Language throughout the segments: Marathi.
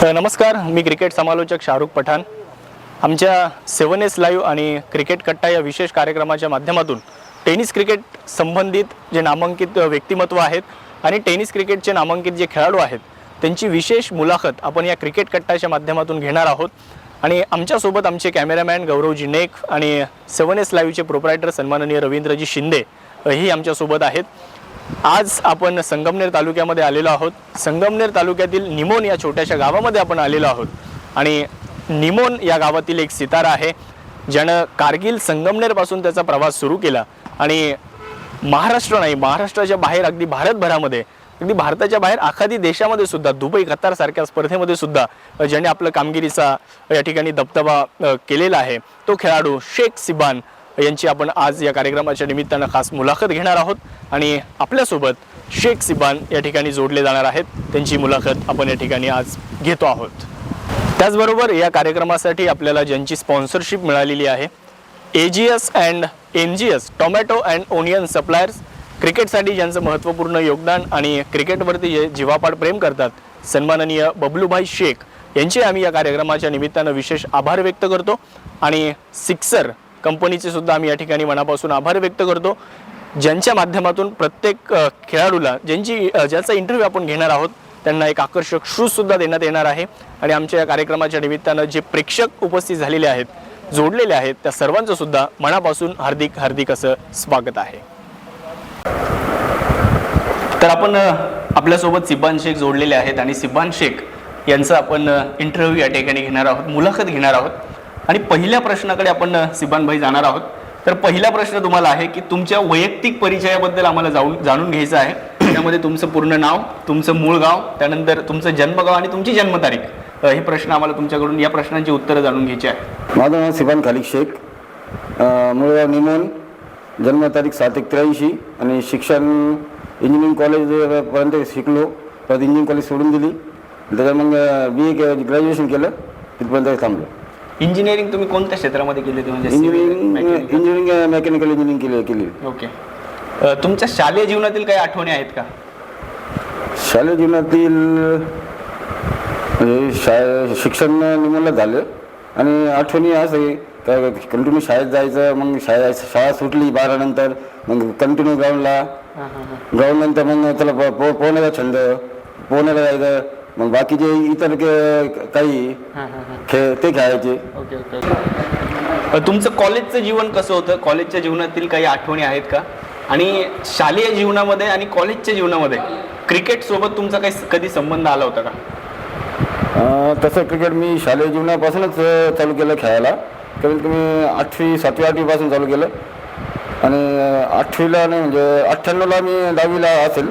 नमस्कार, मी क्रिकेट समालोचक शाहरुख पठाण। आमच्या 7S लाईव्ह आणि क्रिकेट कट्टा या विशेष कार्यक्रमाच्या माध्यमातून टेनिस क्रिकेट संबंधित जे नामांकित व्यक्तिमत्व आहेत आणि टेनिस क्रिकेटचे नामांकित जे खेळाडू आहेत त्यांची विशेष मुलाखत आपण या क्रिकेट कट्टाच्या माध्यमातून घेणार आहोत। आणि आमच्यासोबत आमचे कॅमेरामॅन गौरवजी नेक आणि 7S लाईव्हचे प्रोप्रायटर सन्माननीय रवींद्रजी शिंदे ही आमच्यासोबत आहेत। आज आपण संगमनेर तालुक्यामध्ये आलेलो आहोत। संगमनेर तालुक्यातील निमोन या छोट्याशा गावामध्ये आपण आलेलो आहोत आणि निमोन या गावातील एक सितारा आहे ज्यानं कारगिल संगमनेरपासून त्याचा प्रवास सुरू केला आणि महाराष्ट्र नाही, महाराष्ट्राच्या बाहेर अगदी भारतभरामध्ये, अगदी भारताच्या बाहेर आखादी देशामध्ये सुद्धा, दुबई कतार सारख्या स्पर्धेमध्ये सुद्धा ज्याने आपलं कामगिरीचा या ठिकाणी दबदबा केलेला आहे तो खेळाडू शेख सिबान यांची आपण आज या कार्यक्रमाच्या निमित्तानं खास मुलाखत घेणार आहोत आणि आपल्यासोबत शेख सिबान या ठिकाणी जोडले जाणार आहेत। त्यांची मुलाखत आपण या ठिकाणी आज घेतो आहोत। त्याचबरोबर या कार्यक्रमासाठी आपल्याला ज्यांची स्पॉन्सरशिप मिळालेली आहे, AGS and NGS tomato and onion suppliers, क्रिकेटसाठी ज्यांचं महत्त्वपूर्ण योगदान आणि क्रिकेटवरती जीवापाड प्रेम करतात, सन्माननीय बबलूभाई शेख यांचे आम्ही या कार्यक्रमाच्या निमित्तानं विशेष आभार व्यक्त करतो। आणि सिक्सर कंपनीचे सुद्धा आम्ही या ठिकाणी मनापासून आभार व्यक्त करतो, ज्यांच्या माध्यमातून प्रत्येक खेळाडूला ज्याचा इंटरव्ह्यू आपण घेणार आहोत त्यांना एक आकर्षक शूज सुद्धा देण्यात येणार आहे। आणि आमच्या या कार्यक्रमाच्या निमित्तानं जे प्रेक्षक उपस्थित झालेले आहेत, जोडलेले आहेत, त्या सर्वांचं सुद्धा मनापासून हार्दिक हार्दिक असं स्वागत आहे। तर आपण आपल्यासोबत सिबान शेख जोडलेले आहेत आणि सिबान शेख यांचा आपण इंटरव्ह्यू या ठिकाणी घेणार आहोत, मुलाखत घेणार आहोत। आणि पहिल्या प्रश्नाकडे आपण सिबान भाई जाणार आहोत। तर पहिला प्रश्न तुम्हाला आहे की तुमच्या वैयक्तिक परिचयाबद्दल आम्हाला जाणून घ्यायचं आहे। त्यामध्ये तुमचं पूर्ण नाव, तुमचं मूळ गाव, त्यानंतर तुमचं जन्मगाव आणि तुमची जन्मतारीख, हे प्रश्न आम्हाला तुमच्याकडून या प्रश्नांची उत्तरं जाणून घ्यायची आहे। माझं नाव सिबान खालिक शेख, मूळ गाव निमोन, जन्मतारीख 7/1/83 आणि शिक्षण इंजिनिअरिंग कॉलेजपर्यंत शिकलो, परत इंजिनिअरिंग कॉलेज सोडून दिली, त्याच्यात मग BA ग्रॅज्युएशन केलं, तिथपर्यंत थांबलो। इंजिनिअरिंग तुम्ही कोणत्या क्षेत्रामध्ये केली? म्हणजे इंजिनिअरिंग मेकॅनिकल इंजिनिअरिंग केली। ओके, तुमच्या शालेय जीवनातील काही आठवणी आहेत का? शालेय जीवनातील म्हणजे शिक्षण निमोनला झालं आणि आठवणी असं काय कंटिन्यू शाळेत जायचं, मग शाळा सुटली 12 नंतर मग कंटिन्यू ग्राउंड नंतर मग त्याला पोहण्याचा छंद, पोहण्याला जायचं, मग बाकीचे इतर काही खेळ ते खेळायचे। ओके ओके, तुमचं कॉलेजचं जीवन कसं होतं? कॉलेजच्या जीवनातील काही आठवणी आहेत का? आणि शालेय जीवनामध्ये आणि कॉलेजच्या जीवनामध्ये क्रिकेट सोबत तुमचा काही कधी संबंध आला होता का? तसं क्रिकेट मी शालेय जीवनापासूनच चालू केलं खेळायला, कमीत कमी 8वी 7वी 8वी पासून चालू केलं आणि 8वीला नाही म्हणजे 98ला मी 10वीला असेल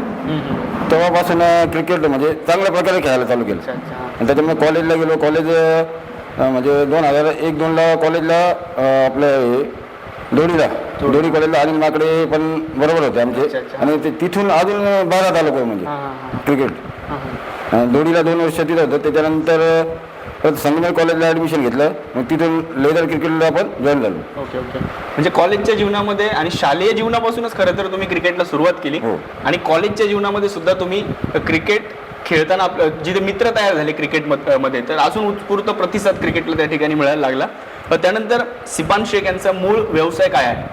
तेव्हापासून क्रिकेट म्हणजे चांगल्या प्रकारे खेळायला चालू केलं। आणि त्याच्यामुळे कॉलेजला गेलो, कॉलेज म्हणजे 2001-2ला कॉलेजला आपलं दोडी कॉलेजला अनिल माकडे पण बरोबर होते आमचे आणि तिथून अजून 12 तालुका म्हणजे क्रिकेट दोडीला 2 वर्ष तिथं होतं। त्याच्यानंतर संगमनेर कॉलेजला ॲडमिशन घेतलं, मग तिथून लेदर क्रिकेटला आपण जॉईन झालो। ओके ओके, म्हणजे कॉलेजच्या जीवनामध्ये आणि शालेय जीवनापासूनच खरं तर तुम्ही क्रिकेटला सुरुवात केली आणि कॉलेजच्या जीवनामध्ये सुद्धा तुम्ही क्रिकेट खेळताना आपलं जिथे मित्र तयार झाले क्रिकेटमध्ये, तर अजून उत्स्फूर्त प्रतिसाद क्रिकेटला त्या ठिकाणी मिळायला लागला। त्यानंतर सिबान शेख यांचा मूळ व्यवसाय काय आहे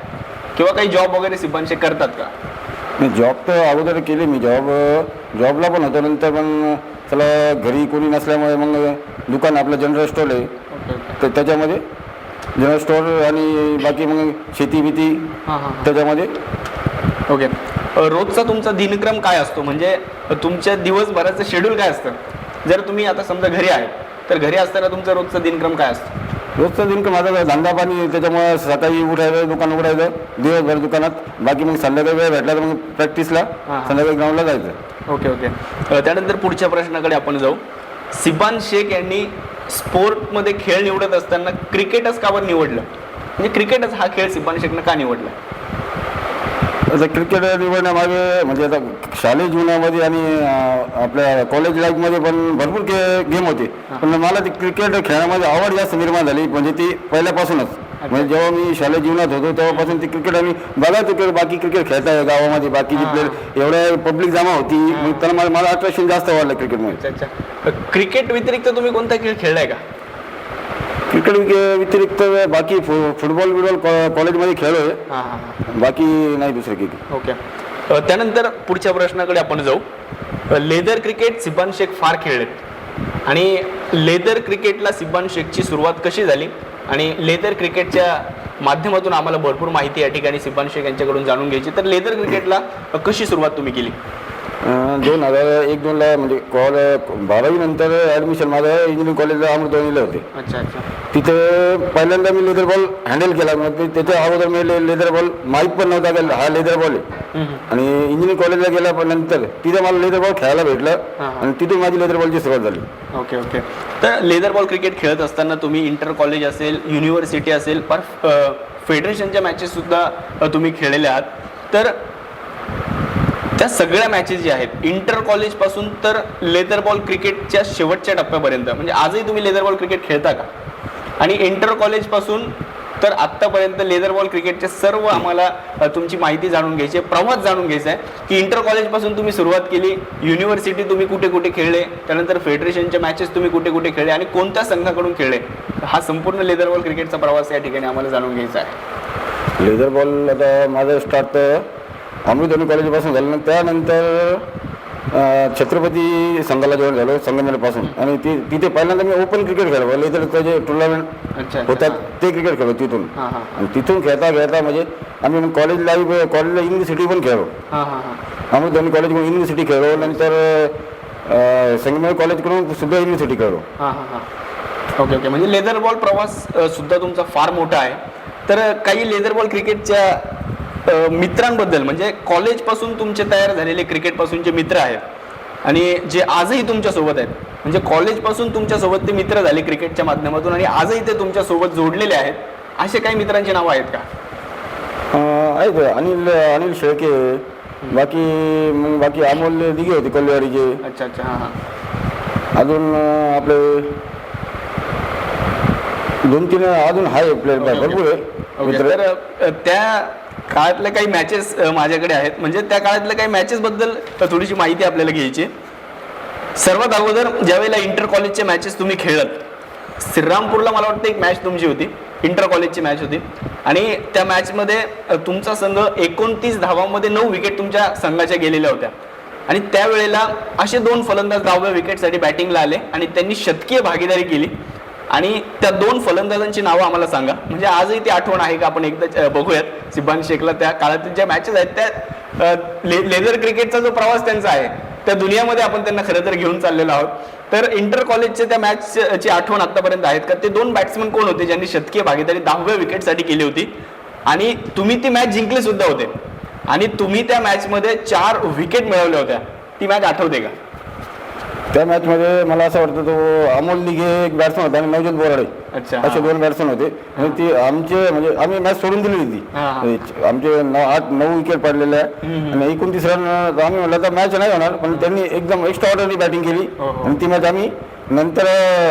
किंवा काही जॉब वगैरे सिबान शेख करतात का? मी जॉब तर अगोदर केली, मी जॉबला पण होतो, नंतर पण चला घरी कोणी नसल्यामुळे मग दुकान आपलं जनरल स्टोर आहे, तर त्याच्यामध्ये जनरल स्टोअर आणि बाकी मग शेती बिती त्याच्यामध्ये। ओके, रोजचा तुमचा दिनक्रम काय असतो? म्हणजे तुमच्या दिवसभराचं शेड्यूल काय असतं? जर तुम्ही आता समजा घरी आहे तर घरी असताना तुमचा रोजचा दिनक्रम काय असतो? रोजचा दिनक्रम माझा धंदा पाणी, त्याच्यामुळे सकाळी उठायचं, दुकान उघडायचं, दिवसभर दुकानात, बाकी मग संध्याकाळी वेळ भेटला तर मग प्रॅक्टिसला, संध्याकाळी ग्राउंडला जायचं। ओके ओके, त्यानंतर पुढच्या प्रश्नाकडे आपण जाऊ। सिबान शेख यांनी स्पोर्टमध्ये खेळ निवडत असताना क्रिकेटच का बरं निवडलं? म्हणजे क्रिकेटच हा खेळ सिबान शेखनं का निवडला? आता क्रिकेट निवडण्यामागे म्हणजे आता शालेय जीवनामध्ये आणि आपल्या कॉलेज लाईफमध्ये पण भरपूर गेम होते, पण मला ती क्रिकेट खेळण्यामध्ये आवड जास्त निर्माण झाली, म्हणजे ती पहिल्यापासूनच म्हणजे जेव्हा मी शालेय जीवनात होतो तेव्हापासून ते क्रिकेट आम्ही बघायचो की बाकी क्रिकेट खेळताय गावामध्ये बाकीचे प्लेयर एवढ्या पब्लिक जमा होती मग त्यांना मला अट्रॅक्शन जास्त वाढलं क्रिकेटमध्ये. अच्छा. क्रिकेट व्यतिरिक्त तुम्ही कोणता खेळ खेळलाय का? क्रिकेट व्यतिरिक्त बाकी फुटबॉल कॉलेजमध्ये खेळलोय, बाकी नाही दुसरं क्रिकेट. ओके. त्यानंतर पुढच्या प्रश्नाकडे आपण जाऊ. लेदर क्रिकेट सिब्बान शेख फार खेळलेत आणि लेदर क्रिकेटला सिब्बान शेखची सुरुवात कशी झाली आणि लेदर क्रिकेटच्या माध्यमातून आम्हाला भरपूर माहिती या ठिकाणी सिब्बान शेख यांच्याकडून जाणून घ्यायची. तर लेदर क्रिकेटला कशी सुरुवात तुम्ही केली? 2001-2ला म्हणजे 12वी नंतर ॲडमिशन माझं इंजिनिअरिंग कॉलेजला अमृतवाणीला होते. अच्छा अच्छा. तिथे पहिल्यांदा मी लेदर बॉल हँडल केला. मग त्याच्या अगोदर मी लेदर बॉल माहीत पण नव्हता का हा लेदर बॉल आहे. आणि इंजिनिअरिंग कॉलेजला गेला पण नंतर तिथे मला लेदर बॉल खेळायला भेटलं आणि तिथून माझी लेदर बॉलची सुरुवात झाली. Okay okay. तर लेदर बॉल क्रिकेट खेळत असताना तुम्ही इंटर कॉलेज असेल, युनिव्हर्सिटी असेल, पर फेडरेशनच्या मॅचेस सुद्धा तुम्ही खेळलेल्या आहात. तर त्या सगळ्या मॅचेस ज्या आहेत इंटर कॉलेजपासून तर लेदर बॉल क्रिकेटच्या शेवटच्या टप्प्यापर्यंत, म्हणजे आजही तुम्ही लेदर बॉल क्रिकेट खेळता का? आणि इंटर कॉलेजपासून तर आत्तापर्यंत लेदर बॉल क्रिकेटचे सर्व आम्हाला तुमची माहिती जाणून घ्यायची आहे, प्रवास जाणून घ्यायचा आहे की इंटर कॉलेजपासून तुम्ही सुरुवात केली, युनिव्हर्सिटी तुम्ही कुठे कुठे खेळले, त्यानंतर फेडरेशनच्या मॅचेस तुम्ही कुठे कुठे खेळले आणि कोणत्या संघाकडून खेळले. हा संपूर्ण लेदर बॉल क्रिकेटचा प्रवास या ठिकाणी आम्हाला जाणून घ्यायचा आहे. लेदर बॉल आता माझं स्टार्ट अमृतवाणी कॉलेजपासून झालं. त्यानंतर छत्रपती संघाला जॉईन झालो संगमनेरपासून आणि तिथे पहिल्यांदा मी ओपन क्रिकेट खेळलो. लेदरचं जे टुर्नामेंट होतात ते क्रिकेट खेळलो तिथून. आणि तिथून खेळता खेळता म्हणजे आम्ही कॉलेजला युनिव्हर्सिटी पण खेळलो. अमृतवाणी कॉलेजकडून युनिव्हर्सिटी खेळलो, नंतर संगमनेर कॉलेजकडून सुद्धा युनिव्हर्सिटी खेळलो. Okay okay. म्हणजे लेदर बॉल प्रवास सुद्धा तुमचा फार मोठा आहे. तर काही लेदर बॉल क्रिकेटच्या मित्रांबद्दल, म्हणजे कॉलेजपासून तुमचे तयार झालेले क्रिकेटपासूनचे मित्र आहेत आणि जे आजही तुमच्यासोबत आहेत, म्हणजे कॉलेजपासून तुमच्यासोबत ते मित्र झाले क्रिकेटच्या माध्यमातून आणि आजही ते तुमच्यासोबत जोडलेले आहेत, असे काही मित्रांची नावं आहेत का? आहेत. अनिल शेळके, बाकी अमोल दिघे होते कोल्हेवाडीचे. अच्छा अच्छा. अजून आपले 2-3 अजून आहे प्लेयर भरपूर आहे. तर त्या काळातल्या काही मॅचेस माझ्याकडे आहेत, म्हणजे त्या काळातल्या काही मॅचेस बद्दल थोडीशी माहिती आपल्याला घ्यायची. सर्वात अगोदर ज्यावेळेला इंटर कॉलेजचे मॅचेस तुम्ही खेळत, श्रीरामपूरला मला वाटतं एक मॅच तुमची होती, इंटर कॉलेजची मॅच होती आणि त्या मॅचमध्ये तुमचा संघ 29 धावांमध्ये 9 विकेट तुमच्या संघाच्या गेलेल्या होत्या आणि त्यावेळेला असे 2 फलंदाज 10व्या विकेटसाठी बॅटिंगला आले आणि त्यांनी शतकीय भागीदारी केली. आणि त्या 2 फलंदाजांची नावं आम्हाला सांगा, म्हणजे आजही ती आठवण आहे का? आपण एकदा बघूयात सिब्बान शेखला त्या काळातील ज्या मॅचेस आहेत त्या लेदर क्रिकेटचा जो प्रवास त्यांचा आहे त्या दुनियामध्ये आपण त्यांना खरं तर घेऊन चाललेलो आहोत. तर इंटर कॉलेजच्या त्या मॅचची आठवण आतापर्यंत आहेत का? ते 2 बॅट्समन कोण होते ज्यांनी शतकीय भागीदारी 10व्या विकेटसाठी केली होती आणि तुम्ही ती मॅच जिंकली सुद्धा होते आणि तुम्ही त्या मॅचमध्ये 4 विकेट मिळवल्या होत्या, ती मॅच आठवते का? त्या मॅचमध्ये मला असं वाटतं तो अमोल दिघे एक बॅट्समन होता आणि नवजोत बोराडे. अच्छा. असे 2 बॅट्समन होते आणि ती आमचे म्हणजे आम्ही मॅच सोडून दिली होती. आमचे 8-9 विकेट पडलेले आहे आणि 29 रन आम्ही म्हटलं तर मॅच नाही होणार, पण त्यांनी एकदम एक्स्ट्रा ऑर्डरली बॅटिंग केली आणि ती मॅच आम्ही नंतर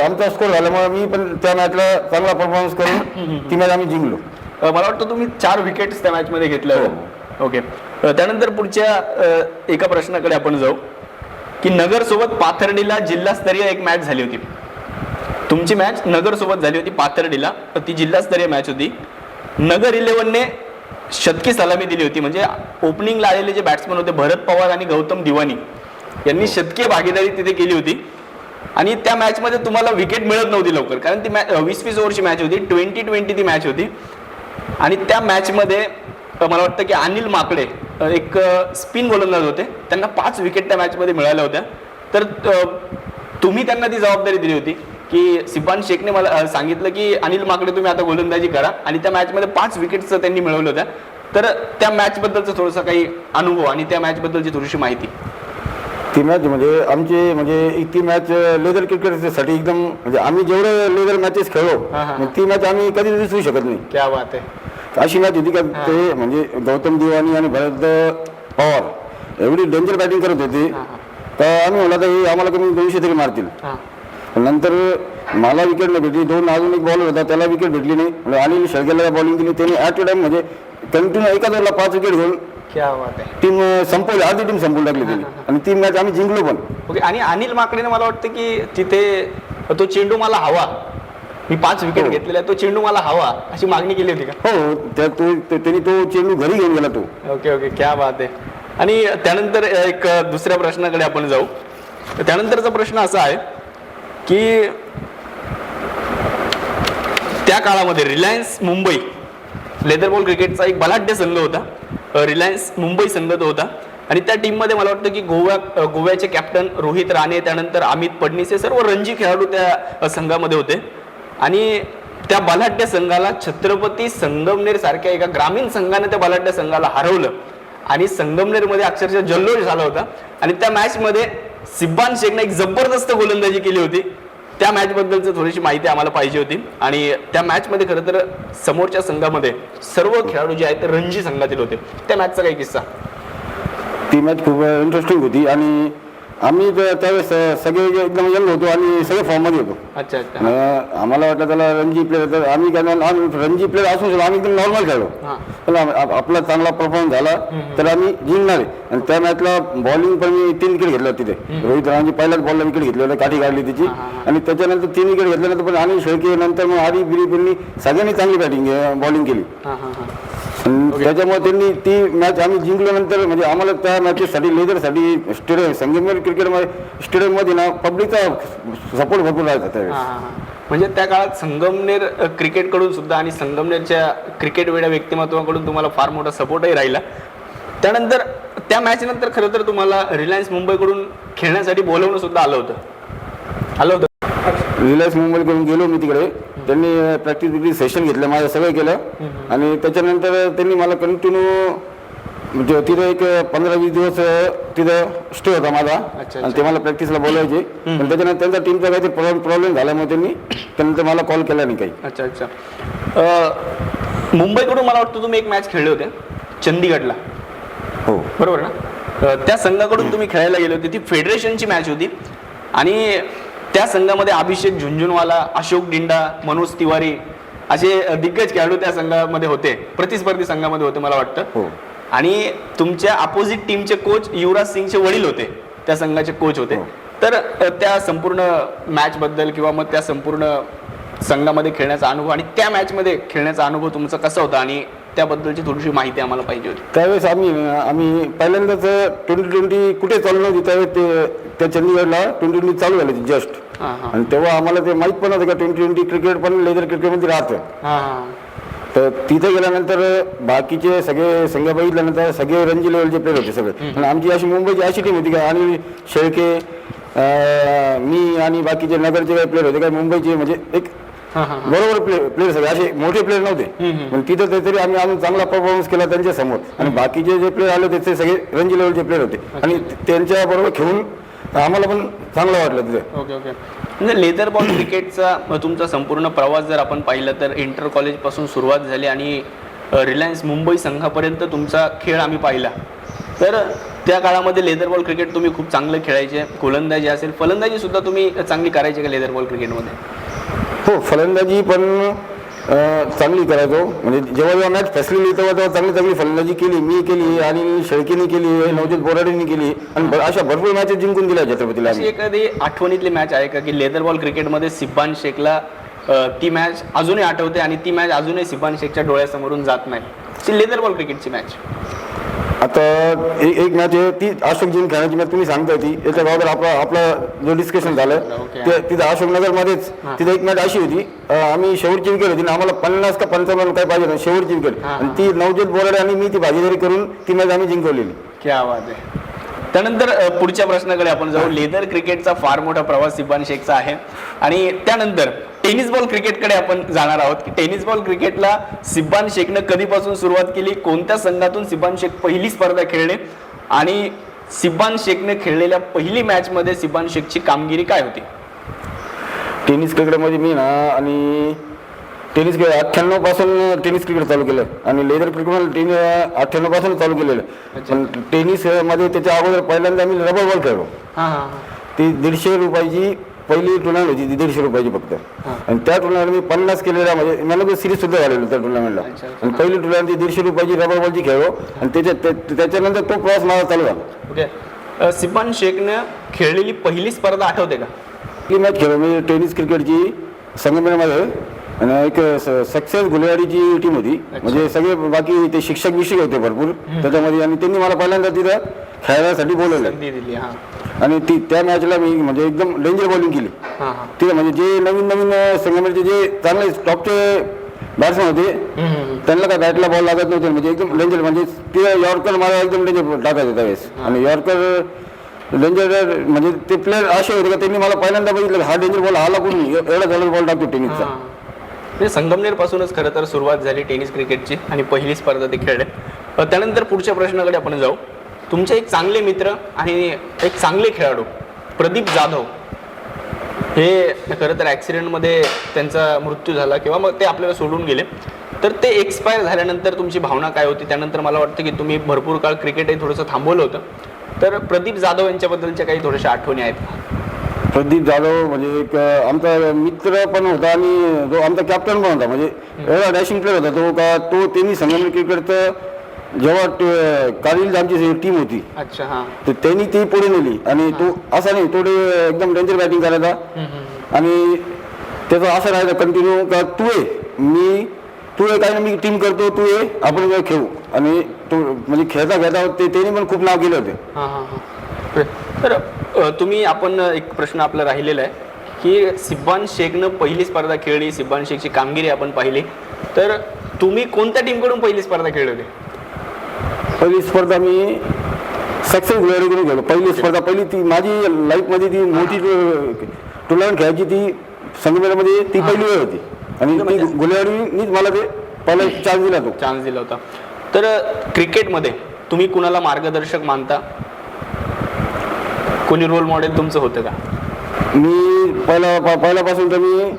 आमचा स्कोर झाल्यामुळे मी पण त्या मॅचला चांगला परफॉर्मन्स करून ती मॅच आम्ही जिंकलो. मला वाटतं तुम्ही 4 विकेट्स त्या मॅचमध्ये घेतल्या. ओके. त्यानंतर पुढच्या एका प्रश्नाकडे आपण जाऊ की नगर सोबत पाथर्डीला जिल्हास्तरीय एक मॅच झाली होती. तुमची मॅच नगर सोबत झाली होती पाथर्डीला, ती जिल्हास्तरीय मॅच होती. नगर 11ने शतकी सलामी दिली होती, म्हणजे ओपनिंगला आलेले जे बॅट्समन होते भरत पवार आणि गौतम दिवानी यांनी शतकीय भागीदारी तिथे केली होती आणि त्या मॅचमध्ये तुम्हाला विकेट मिळत नव्हती लवकर, कारण ती मॅच 20-20 ओव्हरची मॅच होती, 20-20 ती मॅच होती. आणि त्या मॅचमध्ये मला वाटतं की अनिल माकडे एक स्पिन गोलंदाज होते, त्यांना 5 विकेट त्या मॅचमध्ये मिळाल्या होत्या. तर तुम्ही त्यांना ती जबाबदारी दिली होती की सिब्बान शेखने मला सांगितलं की अनिल माकडे तुम्ही आता गोलंदाजी करा आणि त्या मॅचमध्ये 5 विकेट्स त्यांनी मिळवल्या होत्या. तर त्या मॅचबद्दलचा थोडासा काही अनुभव आणि त्या मॅचबद्दलची थोडीशी माहिती. ती मॅच म्हणजे आमची म्हणजे ती मॅच लेदर क्रिकेटसाठी एकदम म्हणजे आम्ही जेवढे लेदर मॅचेस खेळलो ती मॅच आम्ही कधी विसरू शकत नाही. क्या बात आहे. अशी मॅच होती का ते म्हणजे गौतम दिवानी आणि भरत पवार एवढी डेंजर बॅटिंग करत होती तर आम्ही म्हणलं तर आम्हाला कमी 200 तरी मारतील. नंतर मला विकेट नाही भेटली, दोन अजून एक बॉलर होता त्याला विकेट भेटली नाही. म्हणजे अनिल शेळकेला बॉलिंग दिली, त्याने ॲट अ टाइम म्हणजे कंटिन्यू एका ओव्हरला 5 विकेट घेऊन क्या बात आहे. टीम संपवली, अर्धी टीम संपवून टाकली त्यांनी आणि ती मॅच आम्ही जिंकलो पण. ओके. आणि अनिल माकडेने मला वाटतं की तिथे तो चेंडू मला हवा, मी 5 विकेट हो. घेतलेला तो चेंडू मला हवा अशी मागणी केली होती का? हो, त्यांनी तो चेंडू घरी घेऊन गेला तो. ओके ओके, क्या बात आहे. आणि त्यानंतर एक दुसऱ्या प्रश्नाकडे आपण जाऊ. त्यानंतरचा प्रश्न असा आहे की त्या काळामध्ये रिलायन्स मुंबई लेदर बॉल क्रिकेटचा एक बलाढ्य संघ होता, रिलायन्स मुंबई संघ तो होता. आणि त्या टीममध्ये मला वाटतं की गोव्याचे कॅप्टन रोहित राणे, त्यानंतर अमित पडनीस हे सर्व रणजी खेळाडू त्या संघामध्ये होते. आणि त्या बलाढ्य संघाला छत्रपती संगमनेर सारख्या एका ग्रामीण संघाने त्या बलाढ्य संघाला हरवलं आणि संगमनेरमध्ये अक्षरशः जल्लोष झाला होता. आणि त्या मॅचमध्ये सिब्बान शेखने एक जबरदस्त गोलंदाजी केली होती. त्या मॅच बद्दलच थोडीशी माहिती आम्हाला पाहिजे होती. आणि त्या मॅच मध्ये खरं तर समोरच्या संघामध्ये सर्व खेळाडू जे आहेत ते रणजी संघातील होते. त्या मॅचचा काही किस्सा? ती मॅच खूप इंटरेस्टिंग होती आणि आम्ही त्यावेळेस सगळे एकदम यंग होतो आणि सगळे फॉर्ममध्ये होतो. अच्छा अच्छा. आम्हाला वाटलं त्याला रणजी प्लेअर, तर आम्ही काय रणजी प्लेअर असून सुद्धा आम्ही एकदम नॉर्मल खेळलो. पण आपला चांगला परफॉर्मन्स झाला तर आम्ही जिंकणार आहे. आणि त्या मॅचला बॉलिंग पण मी 3 विकेट घेतलं तिथे. रोहित राणांची पहिल्याच बॉलला विकेट घेतली होती, काठी काढली तिची. आणि त्याच्यानंतर 3 विकेट घेतल्यानंतर पण अनिल शेळके नंतर मग हरी बिरी सगळ्यांनी चांगली बॉलिंग केली. त्याच्यामुळे त्यांनी ती मॅच आम्ही जिंकल्यानंतर म्हणजे आम्हाला त्या मॅचेससाठी लेदरसाठी स्टेडियम संगमनेर क्रिकेट स्टेडियममध्ये ना पब्लिकचा सपोर्ट भरपूर राहायचा त्यावेळेस. म्हणजे त्या काळात संगमनेर क्रिकेटकडून सुद्धा आणि संगमनेरच्या क्रिकेट वेड्या व्यक्तिमत्वाकडून तुम्हाला फार मोठा सपोर्टही राहिला. त्यानंतर त्या मॅच नंतर खरं तर तुम्हाला रिलायन्स मुंबईकडून खेळण्यासाठी बोलवणं सुद्धा आलं होतं. रिलायन्स मुंबईकडून गेलो मी तिकडे, त्यांनी प्रॅक्टिस सेशन घेतलं, माझं सगळं केलं. आणि त्याच्यानंतर त्यांनी मला कंटिन्यू म्हणजे तिथं एक 15-20 दिवस तिथं स्टे होता माझा. आणि ते मला प्रॅक्टिसला बोलायचे. पण त्याच्यानंतर त्यांचा टीमचा काहीतरी प्रॉब्लेम झाल्यामुळे त्यांनी त्यानंतर मला कॉल केला नाही काही. अच्छा अच्छा. मुंबईकडून मला वाटतं तुम्ही एक मॅच खेळले होते चंदीगडला, हो बरोबर ना? त्या संघाकडून तुम्ही खेळायला गेले होते. ती फेडरेशनची मॅच होती आणि त्या संघामध्ये अभिषेक झुंझुनवाला, अशोक डिंडा, मनोज तिवारी असे दिग्गज खेळाडू त्या संघामध्ये होते, प्रतिस्पर्धी संघामध्ये होते मला वाटतं. हो. आणि तुमच्या अपोजिट टीमचे कोच युवराज सिंगचे वडील होते, त्या संघाचे कोच होते. तर त्या संपूर्ण मॅच बद्दल किंवा मग त्या संपूर्ण संघामध्ये खेळण्याचा अनुभव आणि त्या मॅचमध्ये खेळण्याचा अनुभव तुमचा कसा होता आणि त्याबद्दलची थोडीशी माहिती आम्हाला पाहिजे होती. त्यावेळेस आम्ही पहिल्यांदाच 2020 कुठे चालू नव्हती त्यावेळेस त्या चंदीगडला 2020 चालू झाली जस्ट. आणि तेव्हा आम्हाला ते माहीत पण होतं का 2020 क्रिकेट पण लेदर क्रिकेटमध्ये राहतं. तर तिथे गेल्यानंतर बाकीचे सगळे संघ बघितल्यानंतर सगळे रणजी लेवलचे प्लेयर होते सगळे. आणि आमची अशी मुंबईची अशी टीम होती का आणि शेळके, मी आणि बाकीचे नगरचे काही प्लेयर होते काय मुंबईचे, म्हणजे एक बरोबर प्लेयर सगळे असे मोठे प्लेयर नव्हते. पण तिथं तरी आम्ही अजून चांगला परफॉर्मन्स केला त्यांच्या समोर. आणि बाकीचे जे प्लेयर आले होते ते सगळे रणजी लेवलचे प्लेयर होते आणि त्यांच्या बरोबर खेळून आम्हाला पण चांगलं वाटलं तिथे. Okay okay. म्हणजे लेदर बॉल क्रिकेटचा तुमचा संपूर्ण प्रवास जर आपण पाहिलं तर इंटर कॉलेजपासून सुरुवात झाली आणि रिलायन्स मुंबई संघापर्यंत तुमचा खेळ आम्ही पाहिला. तर त्या काळामध्ये लेदर बॉल क्रिकेट तुम्ही खूप चांगलं खेळायचे, गोलंदाजी असेल, फलंदाजी सुद्धा तुम्ही चांगली करायची का लेदर बॉल क्रिकेटमध्ये? हो, फलंदाजी पण चांगली करायचो. म्हणजे जेव्हा जेव्हा मॅच फसलेली तेव्हा चांगली फलंदाजी केली, मी केली आणि शेळकेने केली, नवजीत बोराडेंनी केली आणि अशा भरपूर मॅचेस जिंकून दिल्या छत्रपतीला. अशी एखादी आठवणीतली मॅच आहे का की लेदर बॉल क्रिकेटमध्ये सिब्बान शेखला ती मॅच अजूनही आठवते आणि ती मॅच अजूनही सिब्बान शेखच्या डोळ्यासमोरून जात नाही, ती लेदर बॉल क्रिकेटची मॅच? आता एक मॅच आहे ती अशोकजीने खेळण्याची मॅच तुम्ही सांगताय ती. याच्या अगोदर आपला जो डिस्कशन झालं ते तिथं अशोकनगरमध्येच तिथे एक मॅच अशी होती, आम्ही शेवटची विकेट होती ना, आम्हाला 50 का 55 काय पाहिजे ना शेवटची विकेट, आणि ती नवजीत बोराडे आणि मी ती भागीदारी करून ती मॅच आम्ही जिंकवलेली. क्या बात आहे. त्यानंतर पुढच्या प्रश्नाकडे आपण जाऊ. लेदर क्रिकेटचा फार मोठा प्रवास सिब्बान शेखचा आहे आणि त्यानंतर टेनिस बॉल क्रिकेटकडे आपण जाणार आहोत की टेनिस बॉल क्रिकेटला सिब्बान शेखनं कधीपासून सुरुवात केली, कोणत्या संघातून सिब्बान शेख पहिली स्पर्धा खेळले आणि सिब्बान शेखने खेळलेल्या पहिली मॅचमध्ये सिब्बान शेखची कामगिरी काय होती? टेनिस क्रिकेटमध्ये मी ना आणि टेनिस 98 पासून टेनिस क्रिकेट चालू केलं आणि लेदर क्रिकेट 98 पासून चालू केलेलं. पण टेनिस मध्ये त्याच्या अगोदर पहिल्यांदा आम्ही रबर बॉल खेळलो. ती 150 रुपयाची पहिली टुर्नामेंट होती ती 150 रुपयाची फक्त. आणि त्या टुर्नामेंट मी 50 केलेल्या म्हणजे मला सिरीज सुद्धा झालेलो त्या टुर्नामेंटला. आणि पहिली टुर्नामेंट ती 150 रुपयाची रबर बॉलची खेळलो आणि त्याच्यानंतर तो प्रवास माझा चालू झाला. ओके, सिपान शेखनं खेळलेली पहिली स्पर्धा आठवते का? ही मॅच खेळलो मी टेनिस क्रिकेटची संगमनेरमध्ये. आणि एक सक्सेस गुलेवाडीची टीम होती, म्हणजे सगळे बाकी ते शिक्षक विषय होते भरपूर त्याच्यामध्ये. आणि त्यांनी मला पहिल्यांदा तिथं खेळण्यासाठी बोलवलं. आणि त्या मॅचला मी म्हणजे एकदम डेंजर बॉलिंग केली तिथे. म्हणजे जे नवीन संगमनेरचे जे चांगले टॉपचे बॅट्समॅन होते त्यांना काय बॅटला बॉल लागत नव्हते. म्हणजे एकदम डेंजर, म्हणजे ते यॉर्कर मला एकदम डेंजर टाकायचं त्यावेळेस. आणि यॉर्कर डेंजर म्हणजे ते प्लेयर असे होते का त्यांनी मला पहिल्यांदा बघितलं हा डेंजर बॉल हाला कोण एवढा जवळ बॉल टाकतो टेनिसचा. म्हणजे संगमनेर पासूनच खरं तर सुरुवात झाली टेनिस क्रिकेटची आणि पहिली स्पर्धा ते खेळले. त्यानंतर पुढच्या प्रश्नाकडे आपण जाऊ. तुमचे एक चांगले मित्र आणि एक चांगले खेळाडू प्रदीप जाधव हे खरं तर ॲक्सिडेंटमध्ये त्यांचा मृत्यू झाला किंवा मग ते आपल्याला सोडून गेले. तर ते एक्सपायर झाल्यानंतर तुमची भावना काय होती? त्यानंतर मला वाटतं की तुम्ही भरपूर काळ क्रिकेटही थोडंसं थांबवलं होतं. तर प्रदीप जाधव यांच्याबद्दलच्या काही थोड्याशा आठवणी आहेत का? प्रदीप जाधव म्हणजे एक आमचा मित्र पण होता आणि जो आमचा कॅप्टन पण होता. म्हणजे एवढा डॅशिंग प्लेअर होता तो का तो त्यांनी संगमनेर क्रिकेटचं जेव्हा कारगिल आमची टीम होती अच्छा हां तर त्यांनी ती पुढे नेली. आणि तो असा नाही तो एकदम डेंजर बॅटिंग करायचा. आणि त्याचं असं राहायचं कंटिन्यू का तू आहे काय ना मी टीम करतो तू आहे आपण खेळू. आणि तो म्हणजे खेळता त्यांनी पण खूप नाव केलं होते. तर तुम्ही आपण एक प्रश्न आपला राहिलेला आहे की सिब्बान शेखनं पहिली स्पर्धा खेळली, सिब्बान शेखची कामगिरी आपण पाहिली. तर तुम्ही कोणत्या टीमकडून पहिली स्पर्धा खेळली होती? पहिली स्पर्धा मी सक्सेस गुलेवाडीकडून खेळलो. पहिली स्पर्धा ती माझी लाईफमध्ये ती मोठी टुर्नामेंट खेळायची ती संगमेरमध्ये ती पहिली वेळ होती. आणि ती गुलेवाडीनीच मला ते पहिला चान्स दिला होता. तर क्रिकेटमध्ये तुम्ही कुणाला मार्गदर्शक मानता? कोणी रोल मॉडेल तुमचं होतं का? मी पहिल्यापासून तर मी